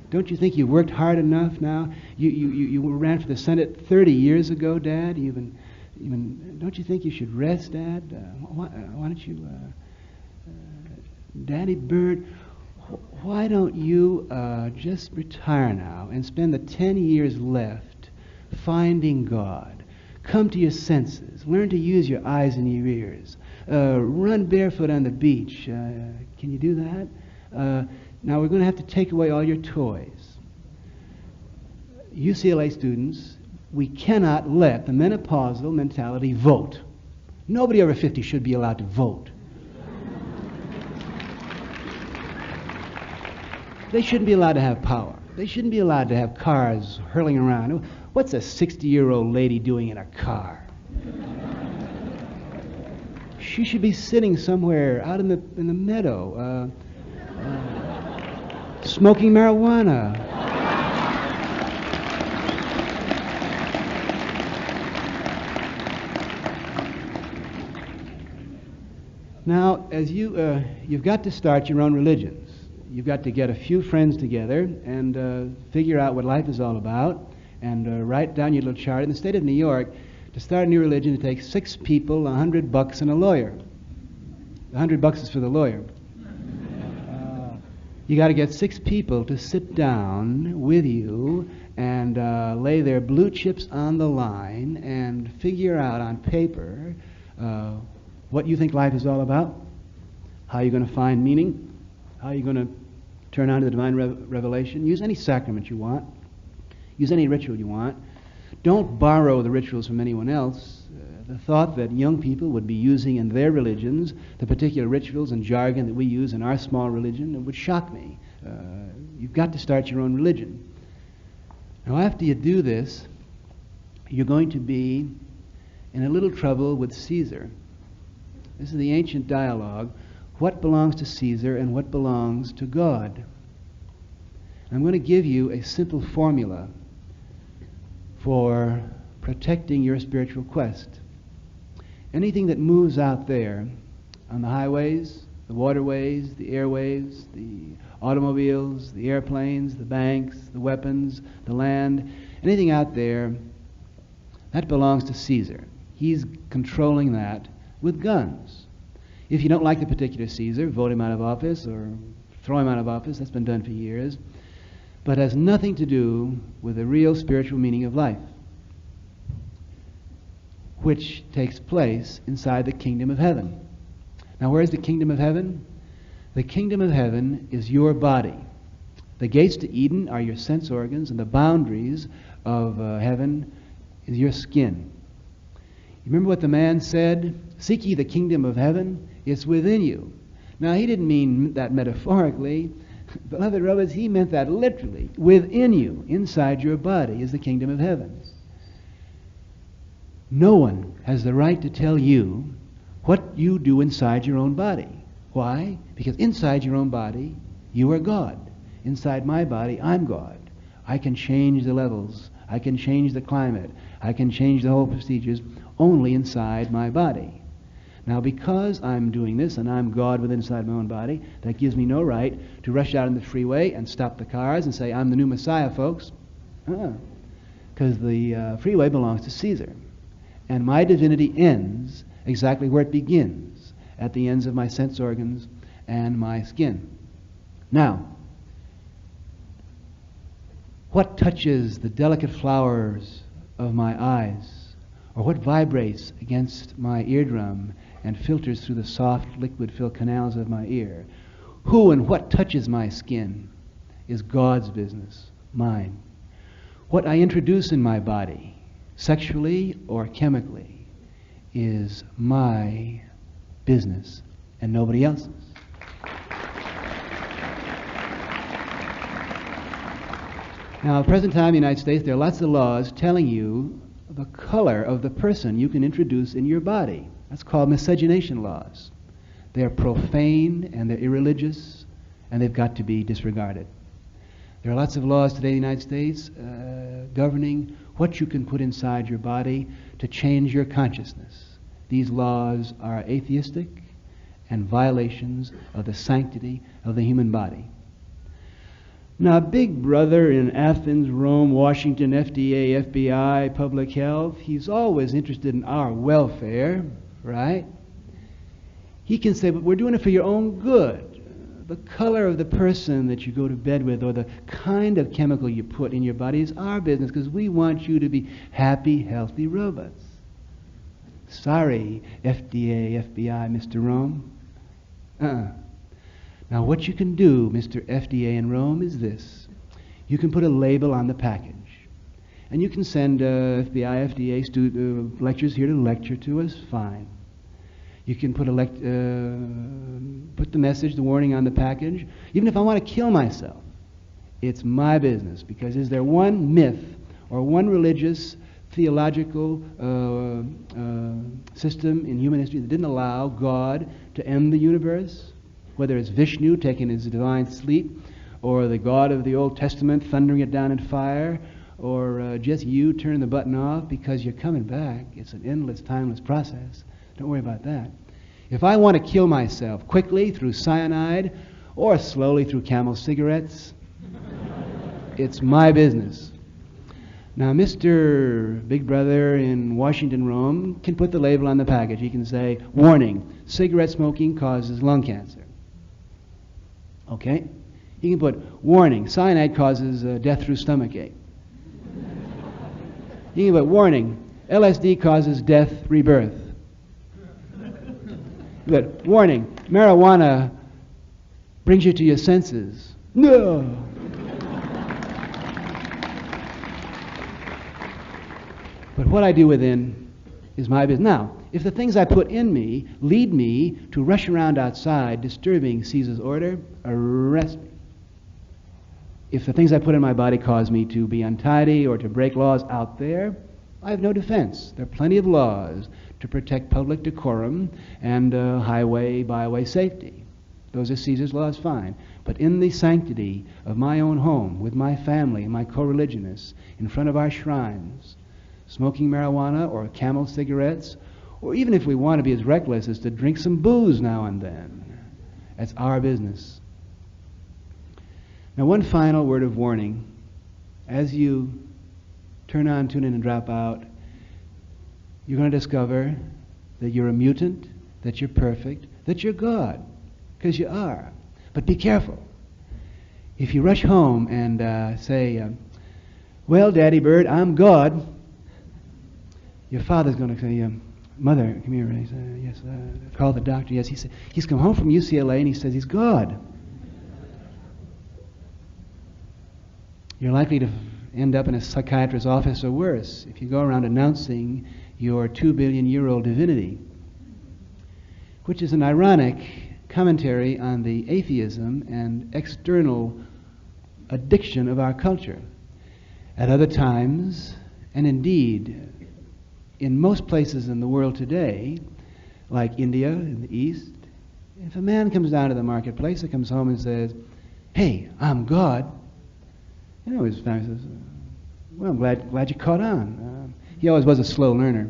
Don't you think you've worked hard enough now? You ran for the Senate 30 years ago, Dad. Don't you think you should rest, Dad? Why don't you, Daddy Bird? Why don't you just retire now and spend the 10 years left finding God? Come to your senses. Learn to use your eyes and your ears. Run barefoot on the beach. Can you do that? Now we're going to have to take away all your toys. UCLA students, we cannot let the menopausal mentality vote. Nobody over 50 should be allowed to vote. They shouldn't be allowed to have power. They shouldn't be allowed to have cars hurling around. What's a 60-year-old lady doing in a car? She should be sitting somewhere out in the meadow, smoking marijuana. Now, as you've got to start your own religions. You've got to get a few friends together and figure out what life is all about and write down your little chart. In the state of New York, to start a new religion, it takes 6 people, $100, and a lawyer. $100 is for the lawyer. You got to get 6 people to sit down with you and lay their blue chips on the line and figure out on paper what you think life is all about, how you're going to find meaning, how you're going to turn on to the divine revelation. Use any sacrament you want. Use any ritual you want. Don't borrow the rituals from anyone else. The thought that young people would be using in their religions the particular rituals and jargon that we use in our small religion would shock me. You've got to start your own religion. Now, after you do this, you're going to be in a little trouble with Caesar. This is the ancient dialogue what belongs to Caesar and what belongs to God. I'm going to give you a simple formula for protecting your spiritual quest. Anything that moves out there on the highways, the waterways, the airwaves, the automobiles, the airplanes, the banks, the weapons, the land, anything out there, that belongs to Caesar. He's controlling that with guns. If you don't like the particular Caesar, vote him out of office or throw him out of office. That's been done for years. But has nothing to do with the real spiritual meaning of life, which takes place inside the kingdom of heaven. Now, where is the kingdom of heaven? The kingdom of heaven is your body. The gates to Eden are your sense organs, and the boundaries of heaven is your skin. You remember what the man said? Seek ye the kingdom of heaven, it's within you. Now, he didn't mean that metaphorically. Beloved brothers, he meant that literally. Within you, inside your body, is the kingdom of heaven. No one has the right to tell you what you do inside your own body. Why? Because inside your own body, you are God. Inside my body, I'm God. I can change the levels. I can change the climate. I can change the whole procedures only inside my body. Now, because I'm doing this and I'm God within inside my own body, that gives me no right to rush out on the freeway and stop the cars and say, I'm the new Messiah, folks. Because the freeway belongs to Caesar. And my divinity ends exactly where it begins, at the ends of my sense organs and my skin. Now, what touches the delicate flowers of my eyes, or what vibrates against my eardrum and filters through the soft liquid-filled canals of my ear? Who and what touches my skin is God's business, mine. What I introduce in my body, sexually or chemically, is my business and nobody else's. Now, at the present time in the United States, there are lots of laws telling you the color of the person you can introduce in your body. That's called miscegenation laws. They're profane and they're irreligious, and they've got to be disregarded. There are lots of laws today in the United States governing what you can put inside your body to change your consciousness. These laws are atheistic and violations of the sanctity of the human body. Now, Big Brother in Athens, Rome, Washington, FDA, FBI, public health, he's always interested in our welfare, right? He can say, but we're doing it for your own good. The color of the person that you go to bed with or the kind of chemical you put in your body is our business because we want you to be happy, healthy robots. Sorry, FDA, FBI, Mr. Rome. Now, what you can do, Mr. FDA in Rome, is this. You can put a label on the package. And you can send FBI, FDA lecturers here to lecture to us, fine. You can put the message, the warning on the package. Even if I want to kill myself, it's my business. Because is there one myth or one religious, theological system in human history that didn't allow God to end the universe? Whether it's Vishnu taking his divine sleep, or the God of the Old Testament thundering it down in fire, or just you turning the button off because you're coming back. It's an endless, timeless process. Don't worry about that. If I want to kill myself quickly through cyanide or slowly through Camel cigarettes, it's my business. Now, Mr. Big Brother in Washington, Rome can put the label on the package. He can say, warning, cigarette smoking causes lung cancer. Okay? He can put, warning, cyanide causes death through stomachache. He can put, warning, LSD causes death, rebirth. But warning, marijuana brings you to your senses. No. But what I do within is my business. Now, if the things I put in me lead me to rush around outside disturbing Caesar's order, arrest me. If the things I put in my body cause me to be untidy or to break laws out there, I have no defense. There are plenty of laws to protect public decorum and highway, byway safety. Those are Caesar's laws, fine. But in the sanctity of my own home, with my family and my co-religionists, in front of our shrines, smoking marijuana or Camel cigarettes, or even if we want to be as reckless as to drink some booze now and then, that's our business. Now, one final word of warning. As you turn on, tune in, and drop out, you're going to discover that you're a mutant, that you're perfect, that you're God, because you are. But be careful. If you rush home and say, well, Daddy Bird, I'm God, your father's going to say, Mother, come here. He said, yes, call the doctor. Yes, he said, he's come home from UCLA and he says he's God. You're likely to end up in a psychiatrist's office or worse if you go around announcing your 2 billion-year-old divinity, which is an ironic commentary on the atheism and external addiction of our culture. At other times, and indeed in most places in the world today, like India in the East, if a man comes down to the marketplace and comes home and says, hey, I'm God, you know, his family says, well, I'm glad you caught on. He always was a slow learner.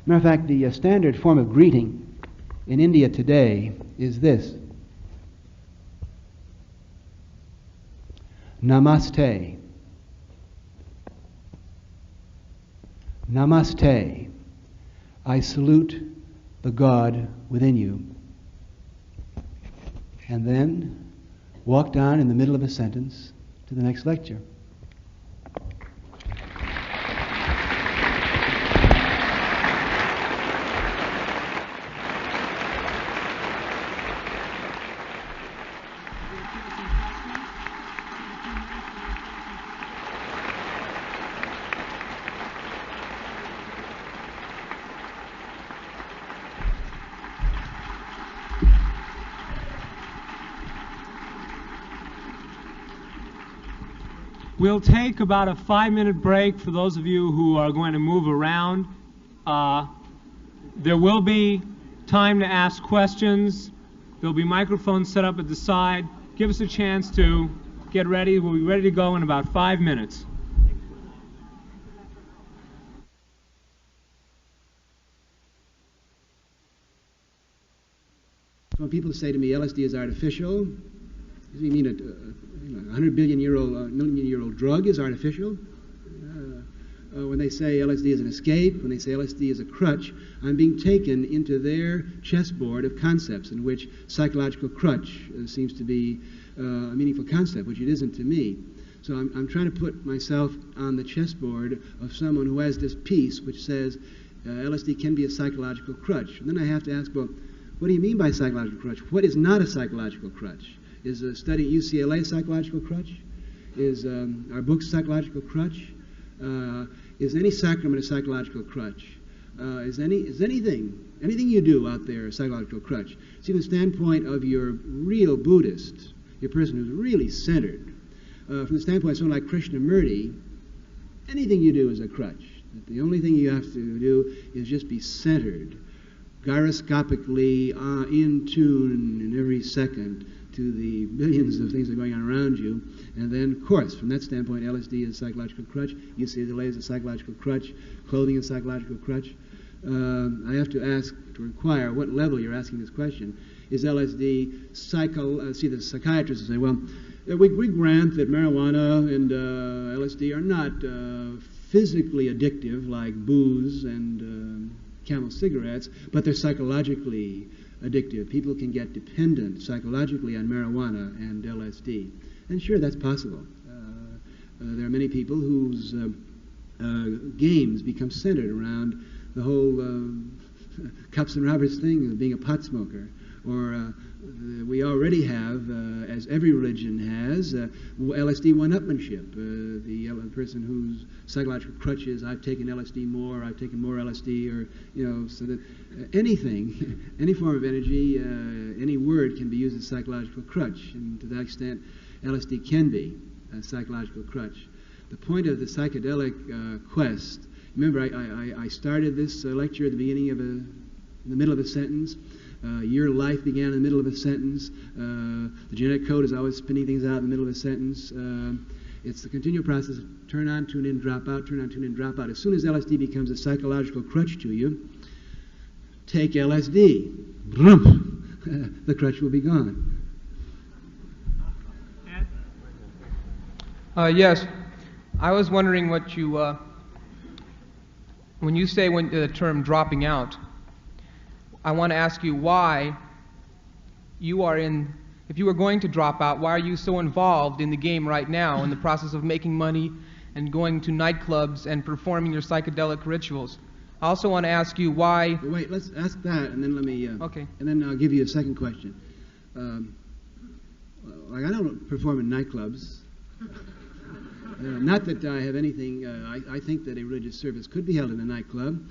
Matter of fact, the standard form of greeting in India today is this. Namaste. Namaste. I salute the God within you. And then walk down in the middle of a sentence to the next lecture. We'll take about a 5-minute break for those of you who are going to move around. There will be time to ask questions. There'll be microphones set up at the side. Give us a chance to get ready. We'll be ready to go in about 5 minutes. When people say to me LSD is artificial, does he mean a 100 million-year-old drug is artificial? When they say LSD is an escape, when they say LSD is a crutch, I'm being taken into their chessboard of concepts in which psychological crutch seems to be a meaningful concept, which it isn't to me. So I'm trying to put myself on the chessboard of someone who has this piece which says LSD can be a psychological crutch. And then I have to ask, well, what do you mean by psychological crutch? What is not a psychological crutch? Is a study at UCLA a psychological crutch? Is our book psychological crutch? Is any sacrament a psychological crutch? Is anything you do out there a psychological crutch? See, from the standpoint of your real Buddhist, your person who's really centered, from the standpoint of someone like Krishnamurti, anything you do is a crutch. The only thing you have to do is just be centered, gyroscopically in tune in every second to the millions of things that are going on around you. And then, of course, from that standpoint, LSD is a psychological crutch. UCLA is a psychological crutch. Clothing is a psychological crutch. I have to ask, to inquire what level you're asking this question. Is LSD see, the psychiatrists say, well, we grant that marijuana and LSD are not physically addictive like booze and Camel cigarettes, but they're psychologically addictive. People can get dependent psychologically on marijuana and LSD. And sure, that's possible. There are many people whose games become centered around the whole Cups and Roberts thing of being a pot smoker. Or we already have, as every religion has, LSD one-upmanship. The person whose psychological crutch is, I've taken LSD more, I've taken more LSD, or, so that anything, any form of energy, any word can be used as psychological crutch. And to that extent, LSD can be a psychological crutch. The point of the psychedelic quest, remember I started this lecture at the beginning of in the middle of a sentence. Your life began in the middle of a sentence. The genetic code is always spinning things out in the middle of a sentence. It's the continual process of turn on, tune in, drop out, turn on, tune in, drop out. As soon as LSD becomes a psychological crutch to you, take LSD. The crutch will be gone. Yes, I was wondering what you, when you say the term dropping out, I want to ask you why you are if you were going to drop out, why are you so involved in the game right now, in the process of making money and going to nightclubs and performing your psychedelic rituals? I also want to ask you why... Wait, let's ask that, and then let me... Okay. And then I'll give you a second question. Like, I don't perform in nightclubs. Not that I have anything... I think that a religious service could be held in a nightclub.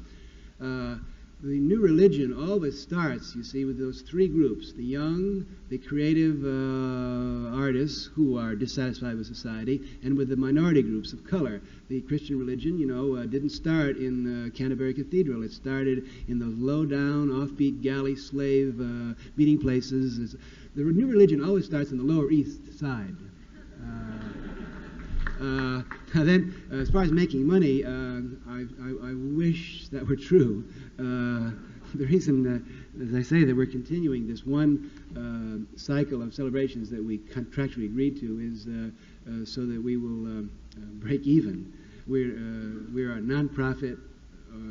The new religion always starts, you see, with those three groups: the young, the creative artists who are dissatisfied with society, and with the minority groups of color. The Christian religion, you know, didn't start in Canterbury Cathedral. It started in those low-down, offbeat galley slave meeting places. The new religion always starts in the Lower East Side. Then, as far as making money, I wish that were true. The reason, as I say, that we're continuing this one cycle of celebrations that we contractually agreed to is so that we will break even. We're a non-profit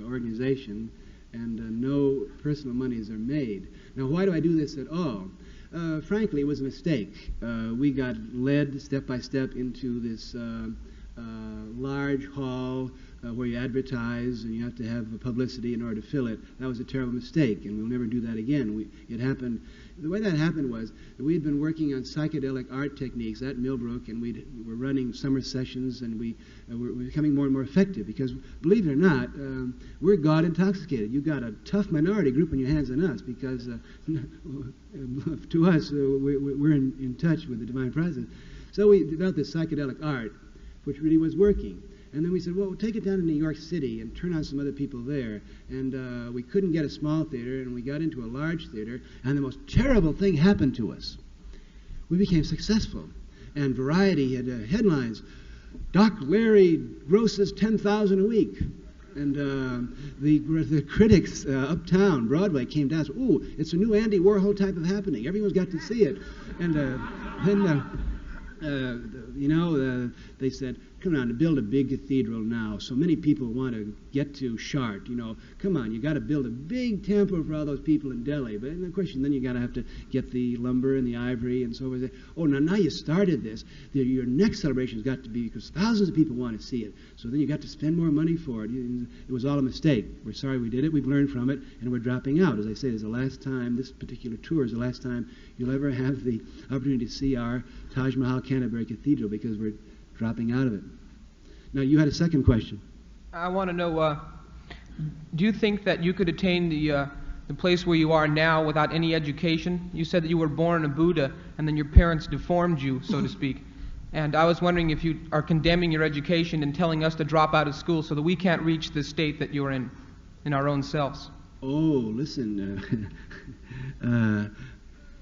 organization, and no personal monies are made. Now, why do I do this at all? Frankly, it was a mistake. We got led step by step into this large hall where you advertise and you have to have publicity in order to fill it. That was a terrible mistake, and we'll never do that again. It happened. The way that happened was that we had been working on psychedelic art techniques at Millbrook, and we were running summer sessions, and we were becoming more and more effective because, believe it or not, we're God intoxicated. You've got a tough minority group in your hands on us because to us, we're in touch with the divine process. So we developed this psychedelic art, which really was working. And then we said, well, we'll take it down to New York City and turn on some other people there. And we couldn't get a small theater, and we got into a large theater, and the most terrible thing happened to us. We became successful. And Variety had headlines, Doc Leary grosses $10,000 a week. And the critics uptown, Broadway, came down and said, ooh, it's a new Andy Warhol type of happening. Everyone's got to see it. And they said, come on, to build a big cathedral now. So many people want to get to Chartres. You know, come on, you got to build a big temple for all those people in Delhi. But of course, then you got to have to get the lumber and the ivory and so forth. Oh, now you started this. Your next celebration's got to be because thousands of people want to see it. So then you got to spend more money for it. It was all a mistake. We're sorry we did it. We've learned from it, and we're dropping out. As I say, it's the last time. This particular tour is the last time you'll ever have the opportunity to see our Taj Mahal Canterbury Cathedral because we're dropping out of it. Now, you had a second question. I want to know, do you think that you could attain the place where you are now without any education? You said that you were born a Buddha, and then your parents deformed you, so to speak. And I was wondering if you are condemning your education and telling us to drop out of school so that we can't reach the state that you're in our own selves. Oh, listen.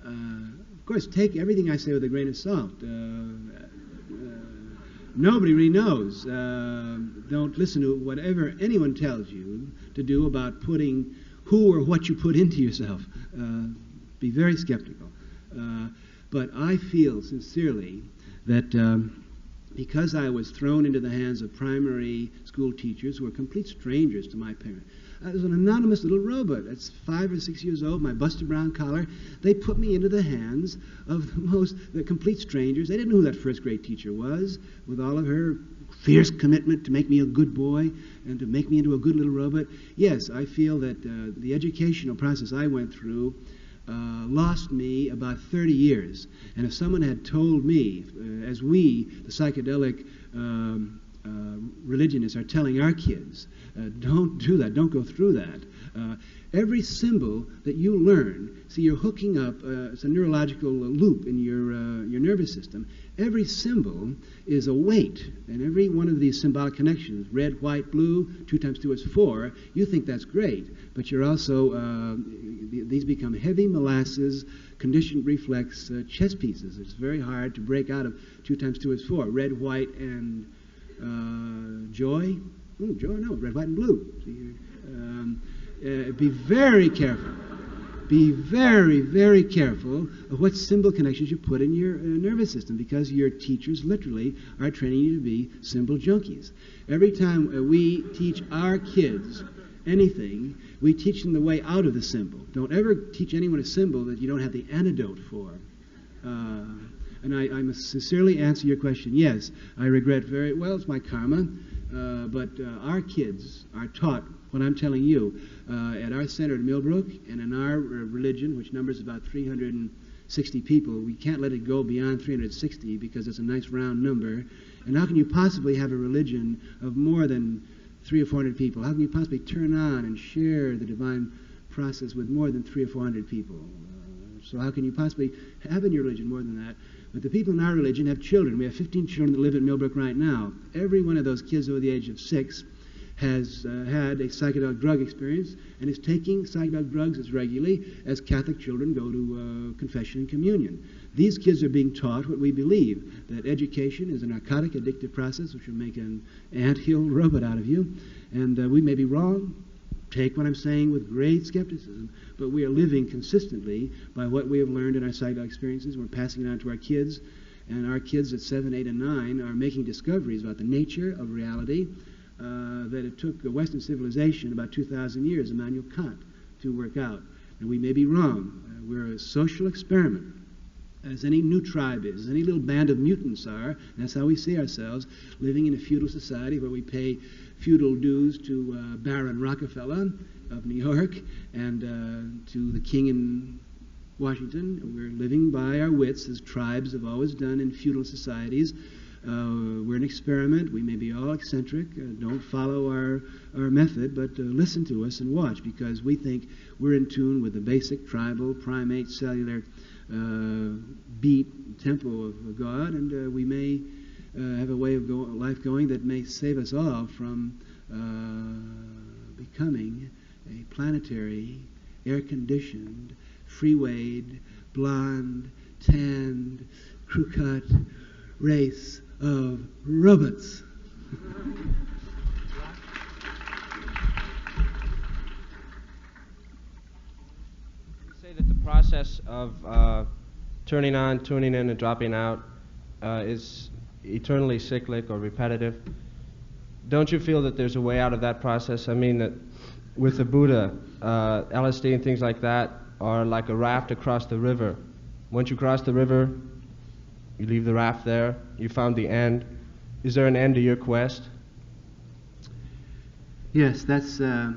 Of course, take everything I say with a grain of salt. Nobody really knows. Don't listen to whatever anyone tells you to do about putting who or what you put into yourself. Be very skeptical. But I feel sincerely that because I was thrown into the hands of primary school teachers who were complete strangers to my parents. I was an anonymous little robot. That's 5 or 6 years old, my busted brown collar. They put me into the hands of the complete strangers. They didn't know who that first grade teacher was, with all of her fierce commitment to make me a good boy and to make me into a good little robot. Yes, I feel that the educational process I went through lost me about 30 years. And if someone had told me, as we, the psychedelic religionists are telling our kids, don't do that, don't go through that. Every symbol that you learn, see, you're hooking up, it's a neurological loop in your nervous system. Every symbol is a weight, and every one of these symbolic connections, red, white, blue, 2 times 2 is 4, you think that's great, but you're also, these become heavy molasses, conditioned reflex chess pieces. It's very hard to break out of 2 times 2 is 4, red, white, and joy. Ooh, joy, no, red, white, and blue. Be very careful. Be very, very careful of what symbol connections you put in your nervous system, because your teachers literally are training you to be symbol junkies. Every time we teach our kids anything, we teach them the way out of the symbol. Don't ever teach anyone a symbol that you don't have the antidote for. And I must sincerely answer your question. Yes, I regret very well, it's my karma, but our kids are taught what I'm telling you. At our center at Millbrook and in our religion, which numbers about 360 people, we can't let it go beyond 360 because it's a nice round number. And how can you possibly have a religion of more than 300 or 400 people? How can you possibly turn on and share the divine process with more than 300 or 400 people? So how can you possibly have in your religion more than that? But the people in our religion have children. We have 15 children that live at Millbrook right now. Every one of those kids over the age of 6 has had a psychedelic drug experience and is taking psychedelic drugs as regularly as Catholic children go to confession and communion. These kids are being taught what we believe, that education is a narcotic addictive process which will make an ant-hill robot out of you. And we may be wrong. Take what I'm saying with great skepticism, but we are living consistently by what we have learned in our psychedelic experiences. We're passing it on to our kids, and our kids at 7, 8, and 9 are making discoveries about the nature of reality that it took Western civilization about 2,000 years, Immanuel Kant, to work out. And we may be wrong. We're a social experiment, as any new tribe is, as any little band of mutants are. And that's how we see ourselves, living in a feudal society where we pay feudal dues to Baron Rockefeller of New York and to the king in Washington. We're living by our wits, as tribes have always done in feudal societies. We're an experiment. We may be all eccentric. Don't follow our method, but listen to us and watch, because we think we're in tune with the basic tribal, primate, cellular beat tempo of God, and we may have a way of life going that may save us all from becoming a planetary, air-conditioned, free-weighed, blonde, tanned, crew-cut race of robots. You say that the process of turning on, tuning in, and dropping out is eternally cyclic or repetitive. Don't you feel that there's a way out of that process? I mean, that with the Buddha, LSD and things like that are like a raft across the river. Once you cross the river, you leave the raft there, you found the end. Is there an end to your quest? Yes, that's the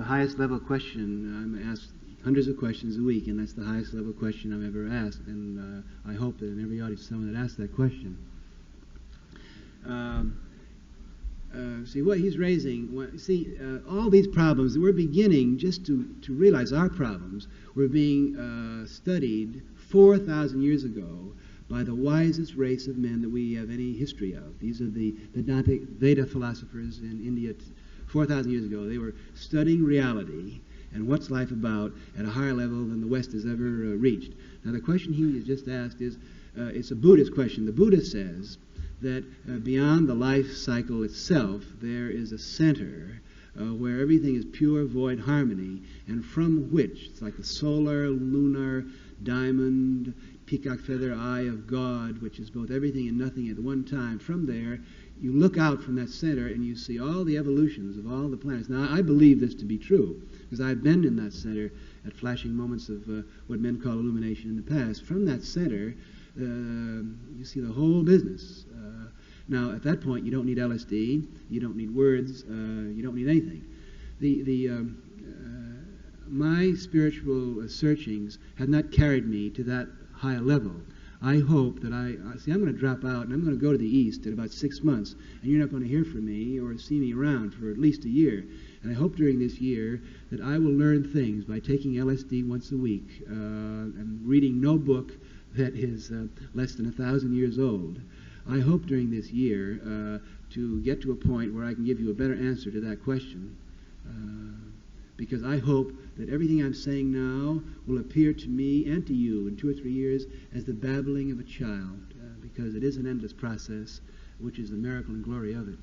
highest level question. I'm asked hundreds of questions a week, and that's the highest level question I've ever asked. And I hope that in every audience someone that asks that question. See, what he's raising, all these problems, we're beginning just to realize our problems were being studied 4,000 years ago by the wisest race of men that we have any history of. These are the Vedantic Veda philosophers in India 4,000 years ago. They were studying reality and what's life about at a higher level than the West has ever reached. Now, the question he has just asked is, it's a Buddhist question. The Buddha says that beyond the life cycle itself, there is a center where everything is pure void harmony, and from which, it's like the solar, lunar, diamond, peacock feather eye of God, which is both everything and nothing at one time. From there, you look out from that center and you see all the evolutions of all the planets. Now, I believe this to be true, because I've been in that center at flashing moments of what men call illumination in the past. From that center, you see the whole business. Now, at that point, you don't need LSD, you don't need words, you don't need anything. My spiritual searchings have not carried me to that higher level. I hope that see, I'm going to drop out and I'm going to go to the East in about 6 months, and you're not going to hear from me or see me around for at least a year. And I hope during this year that I will learn things by taking LSD once a week and reading no book that is less than 1,000 years old. I hope during this year to get to a point where I can give you a better answer to that question, because I hope that everything I'm saying now will appear to me and to you in 2 or 3 years as the babbling of a child, because it is an endless process, which is the miracle and glory of it.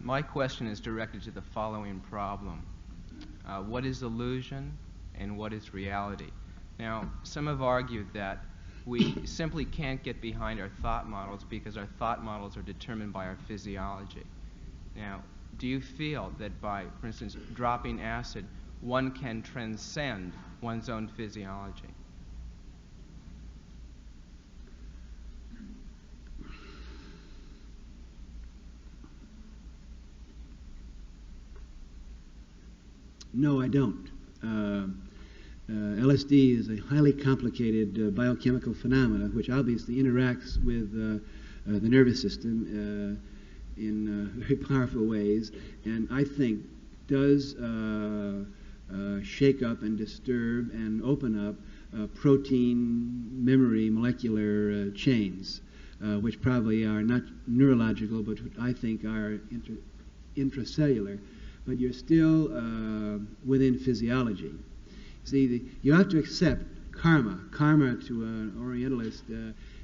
My question is directed to the following problem. What is illusion and what is reality? Now, some have argued that we simply can't get behind our thought models because our thought models are determined by our physiology. Now, do you feel that by, for instance, dropping acid, one can transcend one's own physiology? No, I don't. LSD is a highly complicated biochemical phenomena which obviously interacts with the nervous system in very powerful ways, and I think does shake up and disturb and open up protein, memory, molecular chains, which probably are not neurological, but I think are intracellular. But you're still within physiology. See, you have to accept karma. Karma, to an Orientalist,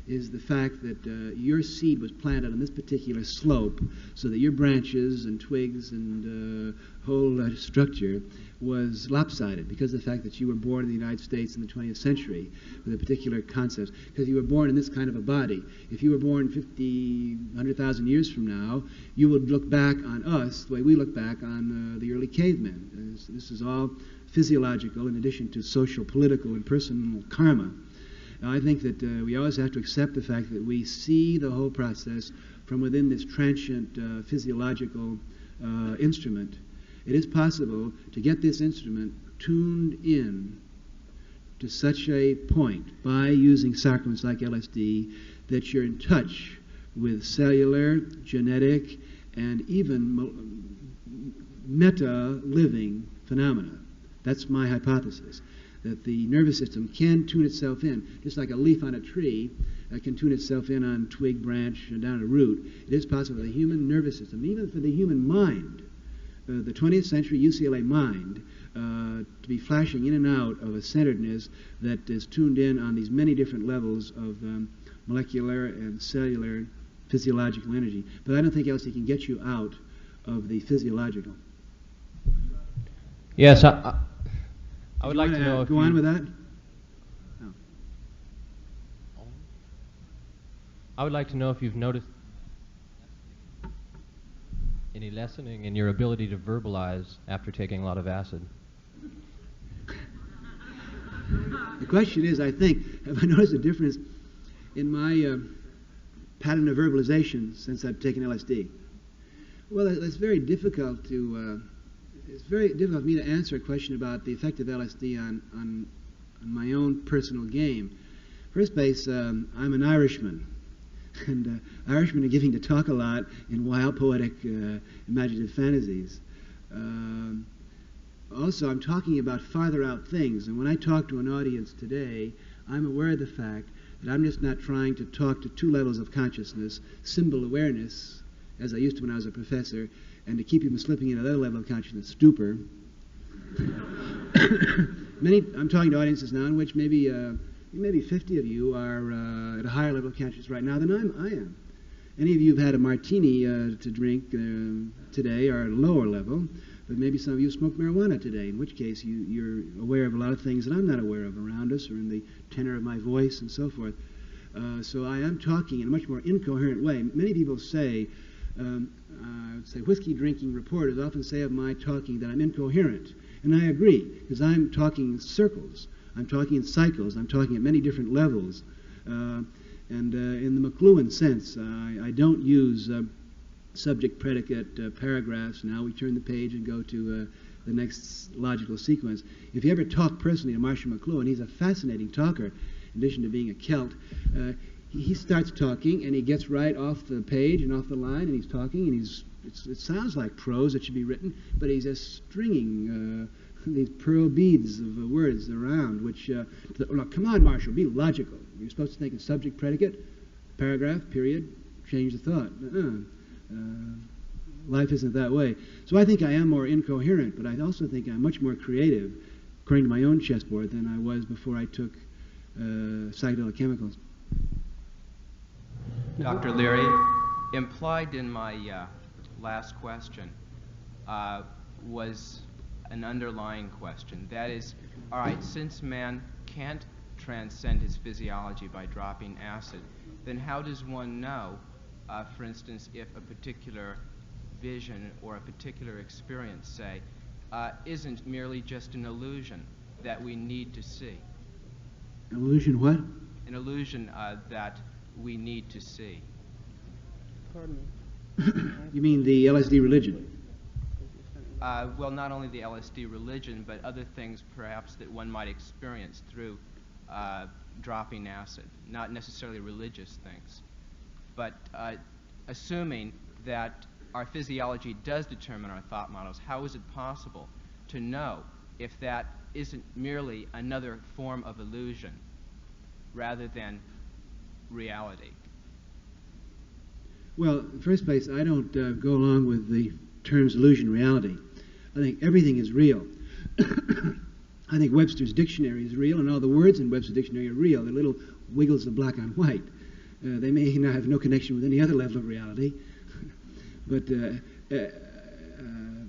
is the fact that your seed was planted on this particular slope so that your branches and twigs and whole structure was lopsided because of the fact that you were born in the United States in the 20th century with a particular concept, because you were born in this kind of a body. If you were born 50, 100,000 years from now, you would look back on us the way we look back on the early cavemen. This is all physiological in addition to social, political, and personal karma. Now, I think that we always have to accept the fact that we see the whole process from within this transient physiological instrument. It is possible to get this instrument tuned in to such a point by using sacraments like LSD that you're in touch with cellular, genetic, and even meta-living phenomena. That's my hypothesis, that the nervous system can tune itself in, just like a leaf on a tree can tune itself in on twig, branch, and down a root. It is possible for the human nervous system, even for the human mind, the 20th century UCLA mind, to be flashing in and out of a centeredness that is tuned in on these many different levels of molecular and cellular physiological energy. But I don't think LSD can get you out of the physiological. Yes, I would like to know if go on with that? No. I would like to know if you've noticed any lessening in your ability to verbalize after taking a lot of acid. The question is, I think, have I noticed a difference in my pattern of verbalization since I've taken LSD? Well, it's very difficult to it's very difficult for me to answer a question about the effect of LSD on my own personal game. First base, I'm an Irishman, and Irishmen are giving to talk a lot in wild, poetic, imaginative fantasies. Also, I'm talking about farther out things, and when I talk to an audience today, I'm aware of the fact that I'm just not trying to talk to two levels of consciousness, symbol awareness, as I used to when I was a professor, and to keep you from slipping into another level of consciousness, stupor. I'm talking to audiences now in which maybe 50 of you are at a higher level of consciousness right now than I am. Any of you who've had a martini to drink today are at a lower level, but maybe some of you smoke marijuana today, in which case you're aware of a lot of things that I'm not aware of around us or in the tenor of my voice and so forth. So I am talking in a much more incoherent way. Many people say, I would say whiskey drinking reporters often say of my talking that I'm incoherent. And I agree, because I'm talking in circles. I'm talking in cycles. I'm talking at many different levels. And in the McLuhan sense, I don't use subject, predicate, paragraphs. Now we turn the page and go to the next logical sequence. If you ever talk personally to Marshall McLuhan, he's a fascinating talker, in addition to being a Celt. He starts talking, and he gets right off the page and off the line, and he's talking, and it sounds like prose that should be written, but he's just stringing these pearl beads of words around, which, look, come on, Marshall, be logical. You're supposed to think of subject, predicate, paragraph, period, change the thought. Life isn't that way. So I think I am more incoherent, but I also think I'm much more creative, according to my own chessboard, than I was before I took psychedelic chemicals. Dr. Leary, implied in my last question was an underlying question. That is, all right, since man can't transcend his physiology by dropping acid, then how does one know, for instance, if a particular vision or a particular experience, say, isn't merely just an illusion that we need to see? An illusion what? An illusion that we need to see. Pardon me? You mean the LSD religion? Well, not only the LSD religion, but other things perhaps that one might experience through dropping acid, not necessarily religious things. But assuming that our physiology does determine our thought models, how is it possible to know if that isn't merely another form of illusion rather than reality? Well, in the first place, I don't go along with the terms illusion, reality. I think everything is real. I think Webster's dictionary is real, and all the words in Webster's dictionary are real. They're little wiggles of black on white. They may not have no connection with any other level of reality. But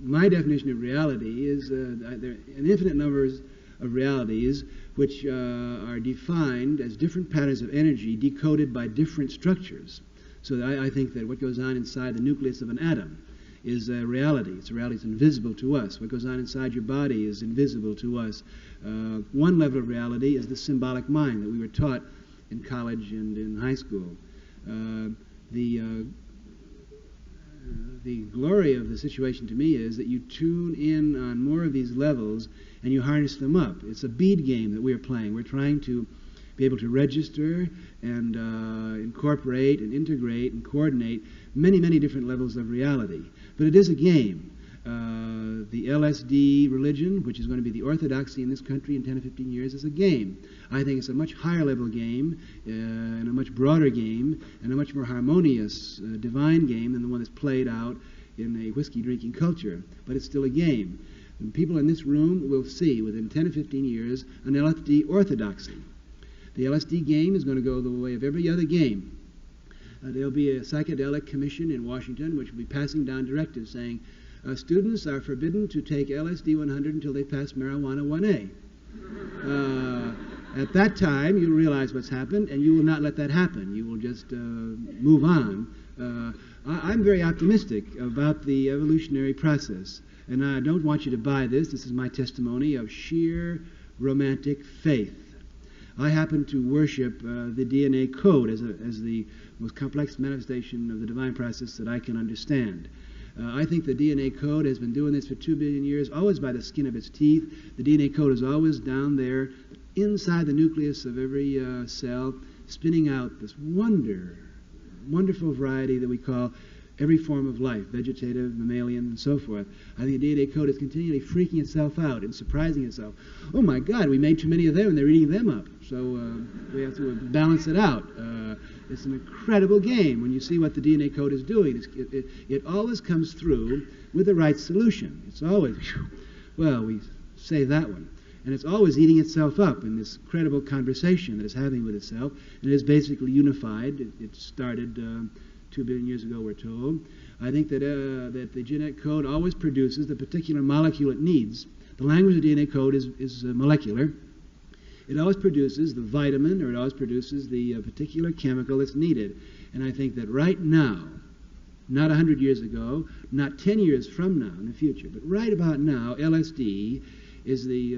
my definition of reality is there are an infinite numbers of realities which are defined as different patterns of energy decoded by different structures. So that I think that what goes on inside the nucleus of an atom is a reality. It's a reality that's invisible to us. What goes on inside your body is invisible to us. One level of reality is the symbolic mind that we were taught in college and in high school. The glory of the situation to me is that you tune in on more of these levels and you harness them up. It's a bead game that we're playing. We're trying to be able to register and incorporate and integrate and coordinate many, many different levels of reality. But it is a game. The LSD religion, which is going to be the orthodoxy in this country in 10 or 15 years, is a game. I think it's a much higher level game and a much broader game and a much more harmonious divine game than the one that's played out in a whiskey-drinking culture. But it's still a game. And people in this room will see within 10 or 15 years an LSD orthodoxy. The LSD game is going to go the way of every other game. There'll be a psychedelic commission in Washington which will be passing down directives saying students are forbidden to take LSD 100 until they pass marijuana 1A. At that time, you'll realize what's happened, and you will not let that happen. You will just move on. I'm very optimistic about the evolutionary process, and I don't want you to buy this. This is my testimony of sheer romantic faith. I happen to worship the DNA code as the most complex manifestation of the divine process that I can understand. I think the DNA code has been doing this for 2 billion years, always by the skin of its teeth. The DNA code is always down there, inside the nucleus of every cell, spinning out this wonderful variety that we call every form of life, vegetative, mammalian, and so forth. I think the DNA code is continually freaking itself out and surprising itself. Oh my God, we made too many of them and they're eating them up. So we have to balance it out. It's an incredible game when you see what the DNA code is doing. It always comes through with the right solution. It's always, well, we say that one. And it's always eating itself up in this incredible conversation that it's having with itself. And it is basically unified. It started 2 billion years ago, we're told. I think that the genetic code always produces the particular molecule it needs. The language of the DNA code is molecular. It always produces the vitamin, or it always produces the particular chemical that's needed. And I think that right now, not 100 years ago, not 10 years from now in the future, but right about now, LSD is the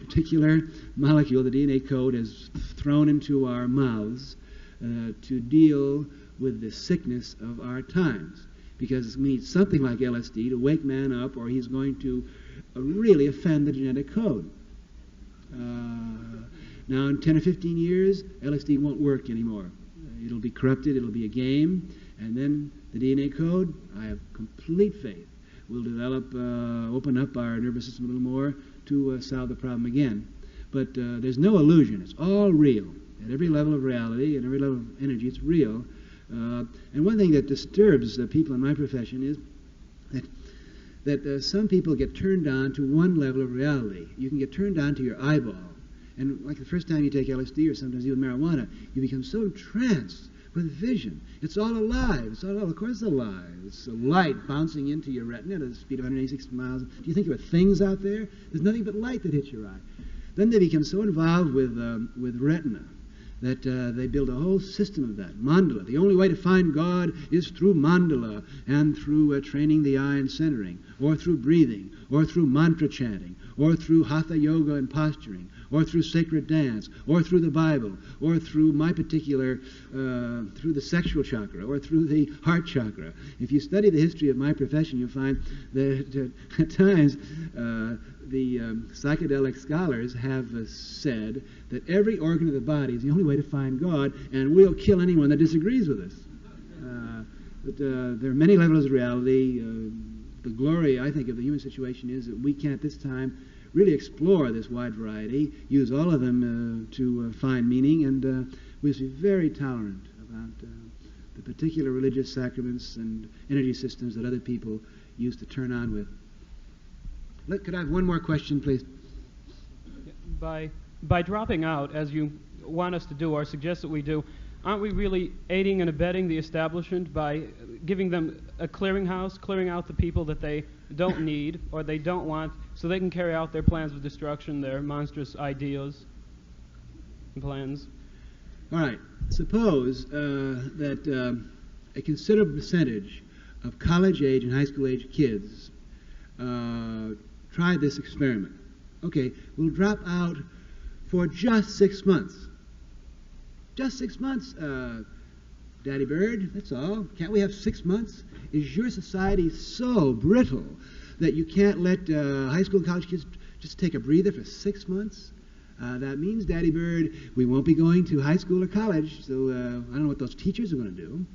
particular molecule the DNA code has thrown into our mouths to deal with the sickness of our times. because we need something like LSD to wake man up, or he's going to really offend the genetic code. Now, in 10 or 15 years, LSD won't work anymore. It'll be corrupted, it'll be a game, and then the DNA code, I have complete faith, will develop, open up our nervous system a little more to solve the problem again. But there's no illusion. It's all real. At every level of reality, at every level of energy, it's real. And one thing that disturbs people in my profession is that some people get turned on to one level of reality. You can get turned on to your eyeball. And like the first time you take LSD or sometimes even marijuana, you become so entranced with vision. It's all alive. It's all, of course, alive. It's a light bouncing into your retina at the speed of 186 miles. Do you think there are things out there? There's nothing but light that hits your eye. Then they become so involved with retina that they build a whole system of that. Mandala. The only way to find God is through mandala and through training the eye and centering, or through breathing, or through mantra chanting, or through hatha yoga and posturing, or through sacred dance, or through the Bible, or through my particular, through the sexual chakra, or through the heart chakra. If you study the history of my profession, you'll find that at times the psychedelic scholars have said that every organ of the body is the only way to find God, and we'll kill anyone that disagrees with us. But there are many levels of reality. The glory, I think, of the human situation is that we can at this time really explore this wide variety, use all of them to find meaning, and we must be very tolerant about the particular religious sacraments and energy systems that other people used to turn on with. Could I have one more question, please? By dropping out, as you want us to do or suggest that we do, aren't we really aiding and abetting the establishment by giving them a clearinghouse, clearing out the people that they don't need or they don't want, so they can carry out their plans of destruction, their monstrous ideas and plans? All right. Suppose that a considerable percentage of college-age and high school-age kids try this experiment. Okay, we'll drop out for just 6 months. Just 6 months, Daddy Bird, that's all. Can't we have 6 months? Is your society so brittle that you can't let high school and college kids just take a breather for 6 months? That means, Daddy Bird, we won't be going to high school or college, so I don't know what those teachers are going to do.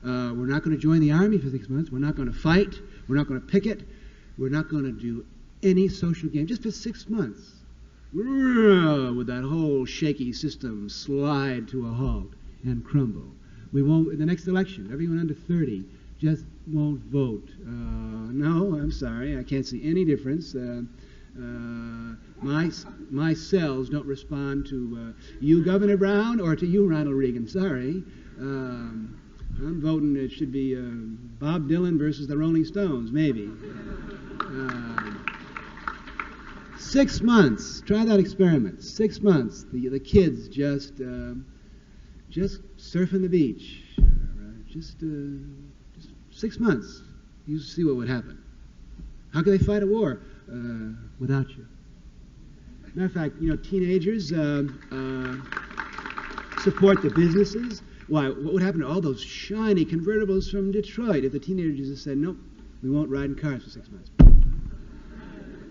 We're not going to join the army for 6 months. We're not going to fight. We're not going to picket. We're not going to do any social game just for 6 months. Would that whole shaky system slide to a halt and crumble? We won't, in the next election, everyone under 30 just won't vote. No, I'm sorry, I can't see any difference. My cells don't respond to you, Governor Brown, or to you, Ronald Reagan. Sorry. I'm voting it should be Bob Dylan versus the Rolling Stones, maybe. 6 months. Try that experiment. 6 months. The kids just surfing the beach. Just 6 months. You see what would happen. How can they fight a war without you? Matter of fact, teenagers support the businesses. Why? What would happen to all those shiny convertibles from Detroit if the teenagers had said, nope, we won't ride in cars for 6 months?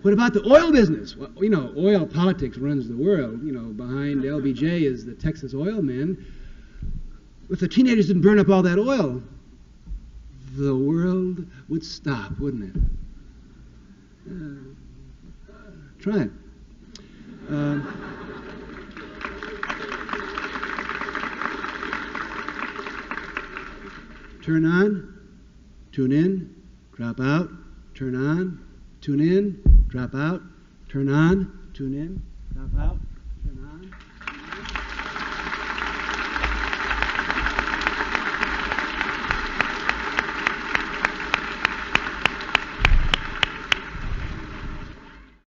What about the oil business? Well, oil politics runs the world. Behind LBJ is the Texas oil men. If the teenagers didn't burn up all that oil, the world would stop, wouldn't it? Try it. Turn on, tune in, drop out, turn on, tune in, drop out, turn on, tune in, drop out.